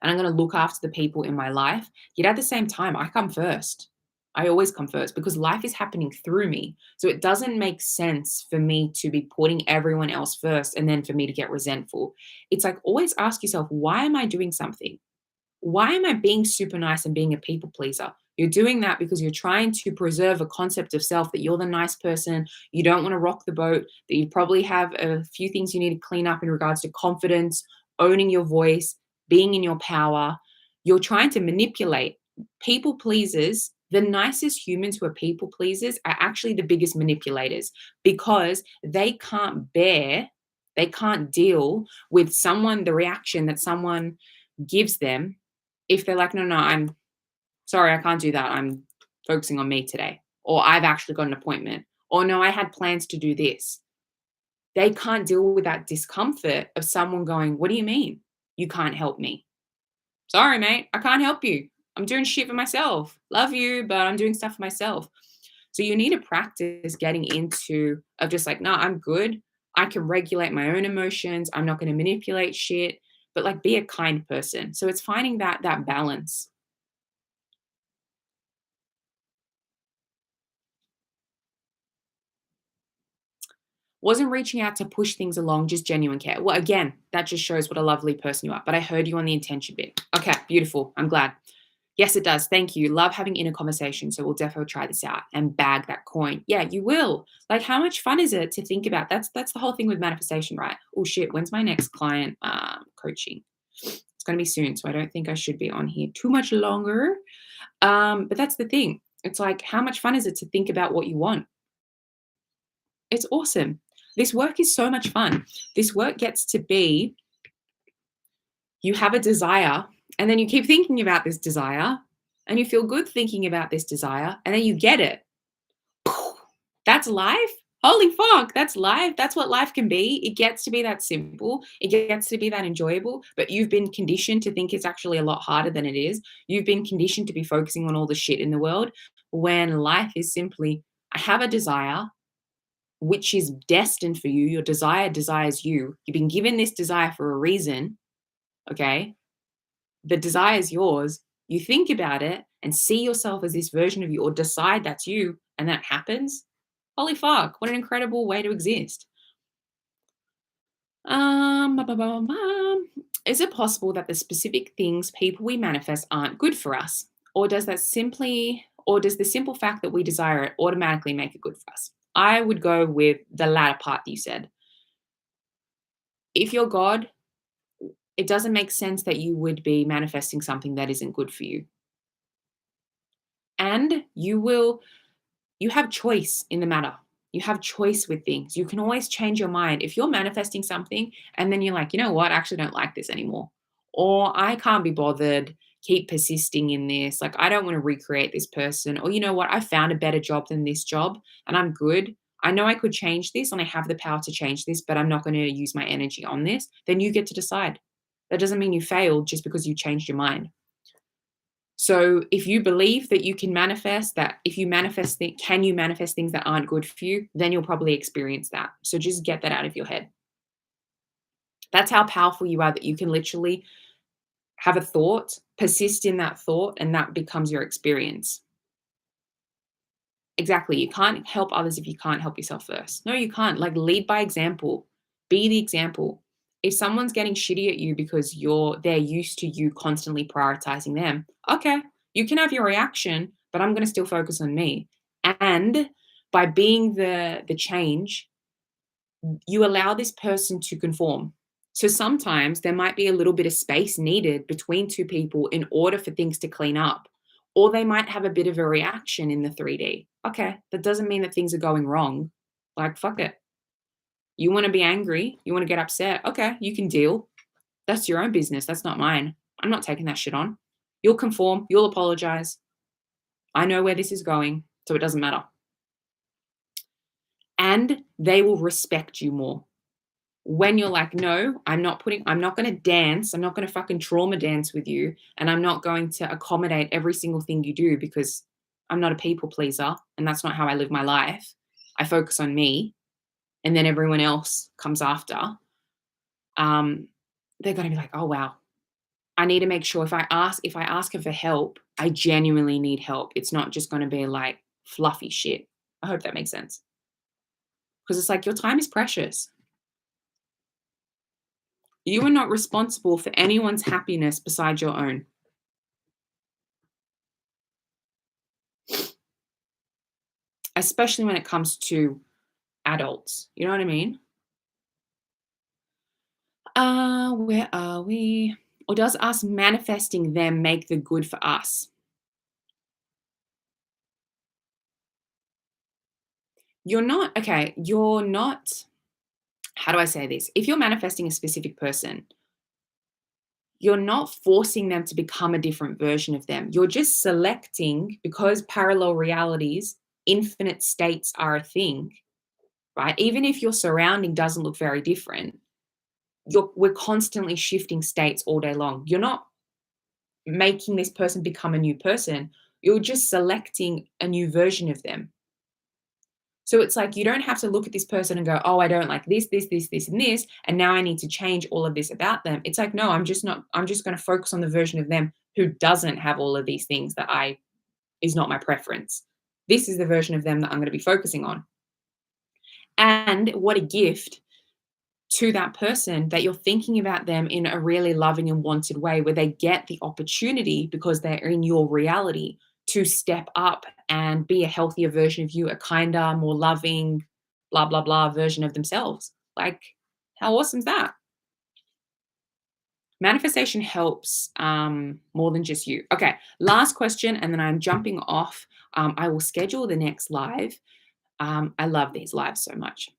And I'm going to look after the people in my life. Yet at the same time, I come first. I always come first because life is happening through me. So it doesn't make sense for me to be putting everyone else first and then for me to get resentful. It's like always ask yourself, why am I doing something? Why am I being super nice and being a people pleaser? You're doing that because you're trying to preserve a concept of self that you're the nice person. You don't want to rock the boat, that you probably have a few things you need to clean up in regards to confidence, owning your voice, being in your power. You're trying to manipulate. People pleasers, the nicest humans who are people pleasers are actually the biggest manipulators because they can't deal with the reaction that someone gives them if they're like, no, no, I'm sorry, I can't do that. I'm focusing on me today. or I've actually got an appointment, or no, I had plans to do this. They can't deal with that discomfort of someone going, "What do you mean? You can't help me?" Sorry, mate, I can't help you. I'm doing shit for myself. Love you, but I'm doing stuff for myself. So you need to practice getting into of just like, no, I'm good. I can regulate my own emotions. I'm not going to manipulate shit, but like be a kind person. So it's finding that balance. Wasn't reaching out to push things along, just genuine care. Well, again, that just shows what a lovely person you are. But I heard you on the intention bit. Okay, beautiful. I'm glad. Yes, it does. Thank you. Love having inner conversation. So we'll definitely try this out and bag that coin. Yeah, you will. Like, how much fun is it to think about? That's the whole thing with manifestation, right? Oh shit, when's my next client coaching? It's gonna be soon, so I don't think I should be on here too much longer. But that's the thing. It's like, how much fun is it to think about what you want? It's awesome. This work is so much fun. This work gets to be you have a desire and then you keep thinking about this desire and you feel good thinking about this desire and then you get it. That's life. Holy fuck, that's life. That's what life can be. It gets to be that simple. It gets to be that enjoyable, but you've been conditioned to think it's actually a lot harder than it is. You've been conditioned to be focusing on all the shit in the world when life is simply I have a desire which is destined for you. Your desire desires you. You've been given this desire for a reason, okay? The desire is yours. You think about it and see yourself as this version of you or decide that's you and that happens. Holy fuck, what an incredible way to exist. Bum, bum, bum, bum. Is it possible that the specific things people we manifest aren't good for us? Or does the simple fact that we desire it automatically make it good for us? I would go with the latter part that you said. If you're God, it doesn't make sense that you would be manifesting something that isn't good for you. And you have choice in the matter. You have choice with things. You can always change your mind. If you're manifesting something and then you're like, you know what, I actually don't like this anymore. Or I can't be bothered, keep persisting in this. Like, I don't want to recreate this person. Or, you know what, I found a better job than this job and I'm good. I know I could change this and I have the power to change this, but I'm not going to use my energy on this. Then you get to decide. That doesn't mean you failed just because you changed your mind. So if you believe that you can manifest that, if you manifest can you manifest things that aren't good for you, then you'll probably experience that. So just get that out of your head. That's how powerful you are that you can literally have a thought, persist in that thought, and that becomes your experience. Exactly. You can't help others if you can't help yourself first. No, you can't. Like, lead by example. Be the example. If someone's getting shitty at you because they're used to you constantly prioritizing them, okay, you can have your reaction, but I'm going to still focus on me. And by being the change, you allow this person to conform. So sometimes there might be a little bit of space needed between two people in order for things to clean up. Or they might have a bit of a reaction in the 3D. Okay, that doesn't mean that things are going wrong. Like, fuck it. You want to be angry, you want to get upset. Okay, you can deal. That's your own business. That's not mine. I'm not taking that shit on. You'll conform, you'll apologize. I know where this is going, so it doesn't matter. And they will respect you more. When you're like, no, I'm not going to dance. I'm not going to fucking trauma dance with you. And I'm not going to accommodate every single thing you do because I'm not a people pleaser. And that's not how I live my life. I focus on me and then everyone else comes after. They're going to be like, oh, wow. I need to make sure if I ask her for help, I genuinely need help. It's not just going to be like fluffy shit. I hope that makes sense. Because it's like your time is precious. You are not responsible for anyone's happiness besides your own. Especially when it comes to adults. You know what I mean? Where are we? Or does us manifesting them make the good for us? You're not how do I say this? If you're manifesting a specific person, you're not forcing them to become a different version of them. You're just selecting, because parallel realities infinite states are a thing, right? Even if your surrounding doesn't look very different, we're constantly shifting states all day long. You're not making this person become a new person. You're just selecting a new version of them. So it's like you don't have to look at this person and go, "Oh, I don't like this, and this, and now I need to change all of this about them." It's like, no, I'm just going to focus on the version of them who doesn't have all of these things that I is not my preference. This is the version of them that I'm going to be focusing on. And what a gift to that person that you're thinking about them in a really loving and wanted way where they get the opportunity because they're in your reality to step up and be a healthier version of you, a kinder, more loving, blah, blah, blah version of themselves. Like, how awesome is that? Manifestation helps more than just you. Okay, last question, and then I'm jumping off. I will schedule the next live. I love these lives so much.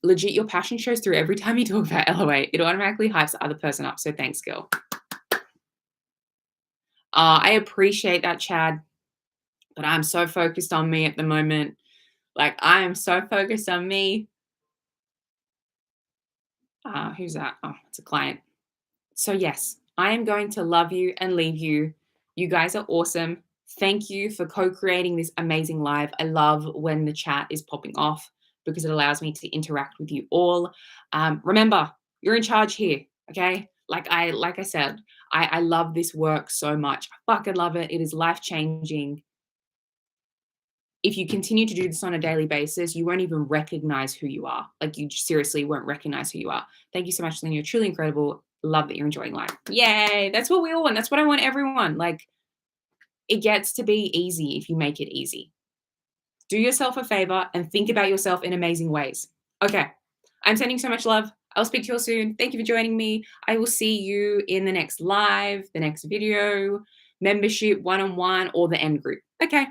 Legit, your passion shows through every time you talk about LOA. It automatically hypes the other person up. So thanks, girl. I appreciate that, Chad, but I'm so focused on me at the moment. Like, I am so focused on me. Who's that? Oh, it's a client. So, yes, I am going to love you and leave you. You guys are awesome. Thank you for co creating this amazing live. I love when the chat is popping off because it allows me to interact with you all. Remember, you're in charge here, okay? Like I said, I love this work so much. I fucking love it. It is life changing. If you continue to do this on a daily basis, you won't even recognize who you are. Like, you seriously won't recognize who you are. Thank you so much, Lynn. You're truly incredible. Love that you're enjoying life. Yay. That's what we all want. That's what I want everyone. Like, it gets to be easy if you make it easy. Do yourself a favor and think about yourself in amazing ways. Okay. I'm sending so much love. I'll speak to you all soon. Thank you for joining me. I will see you in the next live, the next video, membership, one-on-one, or the end group. Okay.